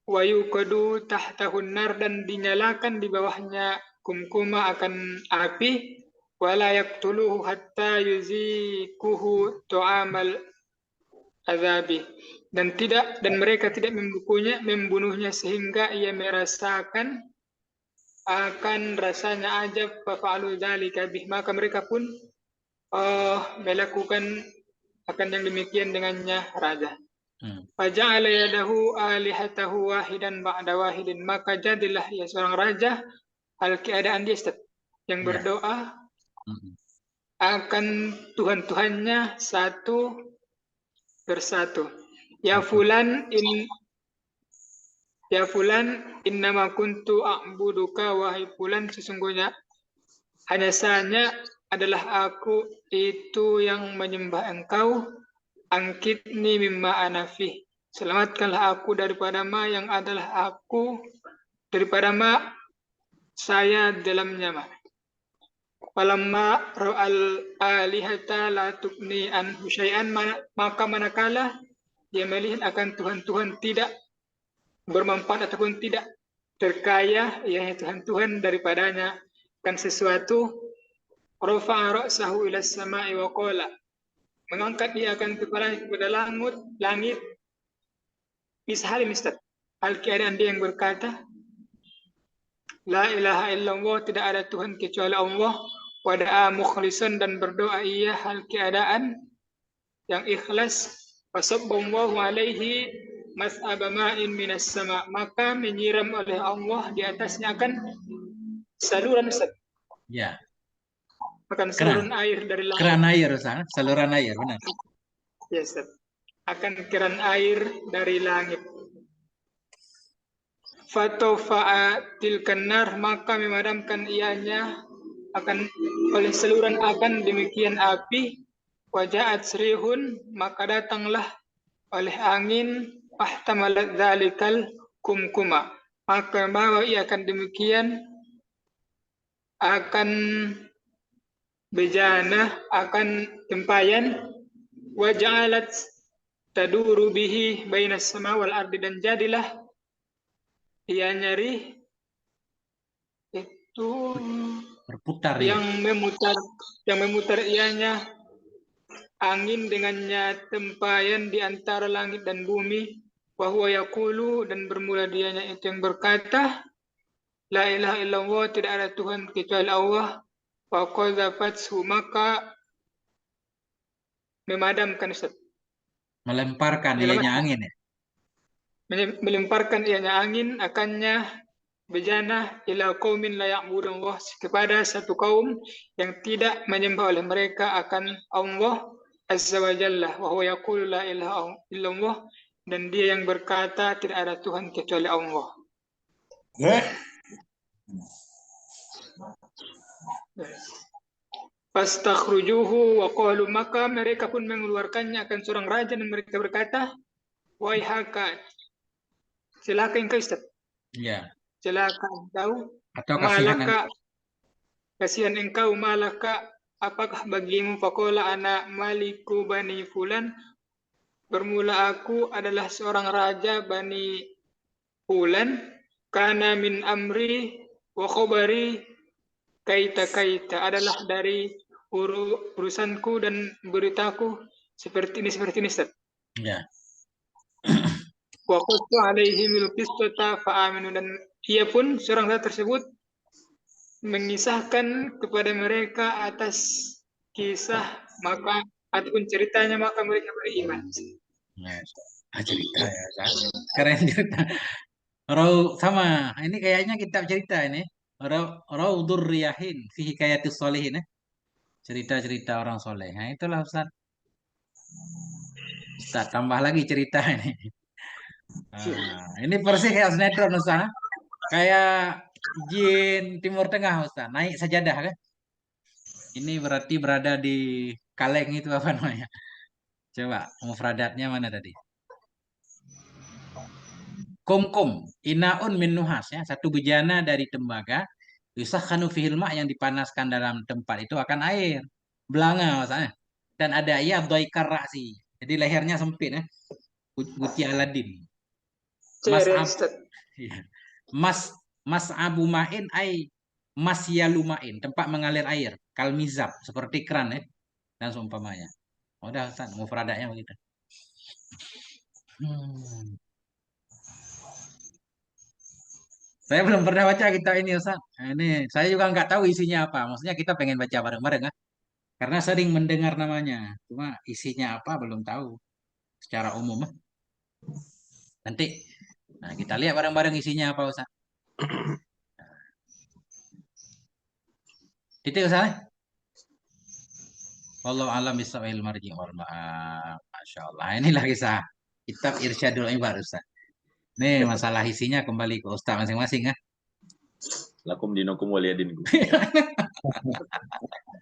[SPEAKER 10] Wa yuqadu tahtahu nar, dan dinyalakan di bawahnya kumkumah akan api. Wa la yaqtuluhu hatta yuzikuhu tu'amal azabi, dan mereka tidak membunuhnya sehingga ia merasakan akan rasanya azab. Fa'alu dzalika bih, maka mereka pun melakukan akan yang demikian dengannya raja. Faja'ala yadahu alihatahu wahidan ba'da wahidin, maka jadilah ia seorang raja hal keadaan dia yang berdoa akan Tuhan-Tuhannya satu persatu. Ya fulan innama kuntu a'buduka, wahai fulan, sesungguhnya hanya saja adalah aku itu yang menyembah engkau. Angkitni mimma anafih, selamatkanlah aku daripada ma yang adalah aku, daripada ma saya dalamnya ma. Falamma ra'al alihata la tughni anhu syai'an, maka manakala dia melihat akan Tuhan-Tuhan tidak bermanfaat ataupun tidak terkaya, yakni Tuhan-Tuhan daripadanya kan sesuatu, rafa'a ra'sahu ila as-sama'i wa qala, mengangkat dia akan kepalanya kepada langit. Ishal mistad, hal keadaan dia yang berkata, la ilaha illallah, tidak ada Tuhan kecuali Allah. Wada'a mukhlisan, dan berdoa ia hal keadaan yang ikhlas. Fasabballahu alaihi mas'aba ma'in minas sama, maka menyiram oleh Allah di atasnya akan saluran
[SPEAKER 1] ya,
[SPEAKER 10] akan saluran air dari langit.
[SPEAKER 1] Keran air, Ustaz. Saluran air, benar.
[SPEAKER 10] Yes, Ustaz. Akan keran air dari langit. Fatofa'a tilkan nar, maka memadamkan ianya akan oleh saluran akan demikian api. Waja'at srihun, maka datanglah oleh angin, fahtamalat dzalikal kumkuma, maka membawa ia akan demikian akan bejana, akan tempayan. Waja'alat taduru bihi bainas sama wal ardi, dan jadilah ia nyari itu
[SPEAKER 1] berputar
[SPEAKER 10] yang memutar ianya angin dengannya tempayan di antara langit dan bumi. Wa huwa yaqulu, dan bermula dianya itu yang berkata, la ilaha illallah, tidak ada Tuhan kecuali Allah. Wa qadzafathu, maka memadamkan,
[SPEAKER 1] melemparkan ianya angin, ya?
[SPEAKER 10] Melemparkan ianya angin akannya bejana ila qaumin la ya'budun Allah, kepada satu kaum yang tidak menyembah oleh mereka akan Allah azza wa jalla. Wa huwa yaqulu la ilaha illallah, dan dia yang berkata tidak ada Tuhan kecuali Allah. Fastakhrujuhu wa qalu, maka mereka pun mengeluarkannya akan seorang raja, dan mereka berkata, wahai haka, celaka engkau, Ustaz.
[SPEAKER 1] Ya.
[SPEAKER 10] Celaka engkau.
[SPEAKER 1] Atau
[SPEAKER 10] kasihan engkau, malaka, apakah bagimu? Faqala ana maliku bani fulan, bermula aku adalah seorang raja Bani Fulan, kana min amri wa khobari kaita adalah dari urusanku dan beritaku seperti ini Ustaz.
[SPEAKER 1] Ya.
[SPEAKER 10] Wa quttu alaihimil qistata fa'aminu, dan ia pun seorang raja tersebut mengisahkan kepada mereka atas kisah maka ataupun ceritanya maka mereka beriman.
[SPEAKER 1] Cerita ya, Ustaz. Keren cerita. Sama, ini kayaknya kitab cerita ini. Raudhur Riyahin fi Hikayatis Sholihin ya. Cerita-cerita orang soleh. Nah, itulah Ustaz. Ustaz tambah lagi cerita ini. Ini persis kayak sinetron Ustaz. Kayak jin Timur Tengah Ustaz. Naik sajadah kan. Ini berarti berada di kaleng itu apa namanya? Coba mufradatnya mana tadi? Kumkum, inaun min nuhas ya, satu bejana dari tembaga, yusakhanu fihil ma yang dipanaskan dalam tempat itu akan air. Belanga maksudnya. Dan ada ya dhaikar ra'si. Jadi lehernya sempit ya. Guci Aladin. Mas Abu Ma'in ay Mas Yalumain, tempat mengalir air, kalmizab seperti keran ya. Dan seumpamanya. Udah Ustaz, mufradatnya begitu. Saya belum pernah baca kitab ini Ustaz. Ini saya juga nggak tahu isinya apa. Maksudnya kita pengen baca bareng-bareng kan. Karena sering mendengar namanya. Cuma isinya apa belum tahu secara umum. Nanti kita lihat bareng-bareng isinya apa Ustaz. Titik Ustaz. Wallahu a'lam bishawil marji wal ma'ab. Masyaallah. Inilah kisah kitab Irsyadul Ibad Ustaz. Nih masalah isinya kembali ke Ustaz masing-masing ya.
[SPEAKER 7] Lakum dinukum waliyadinku.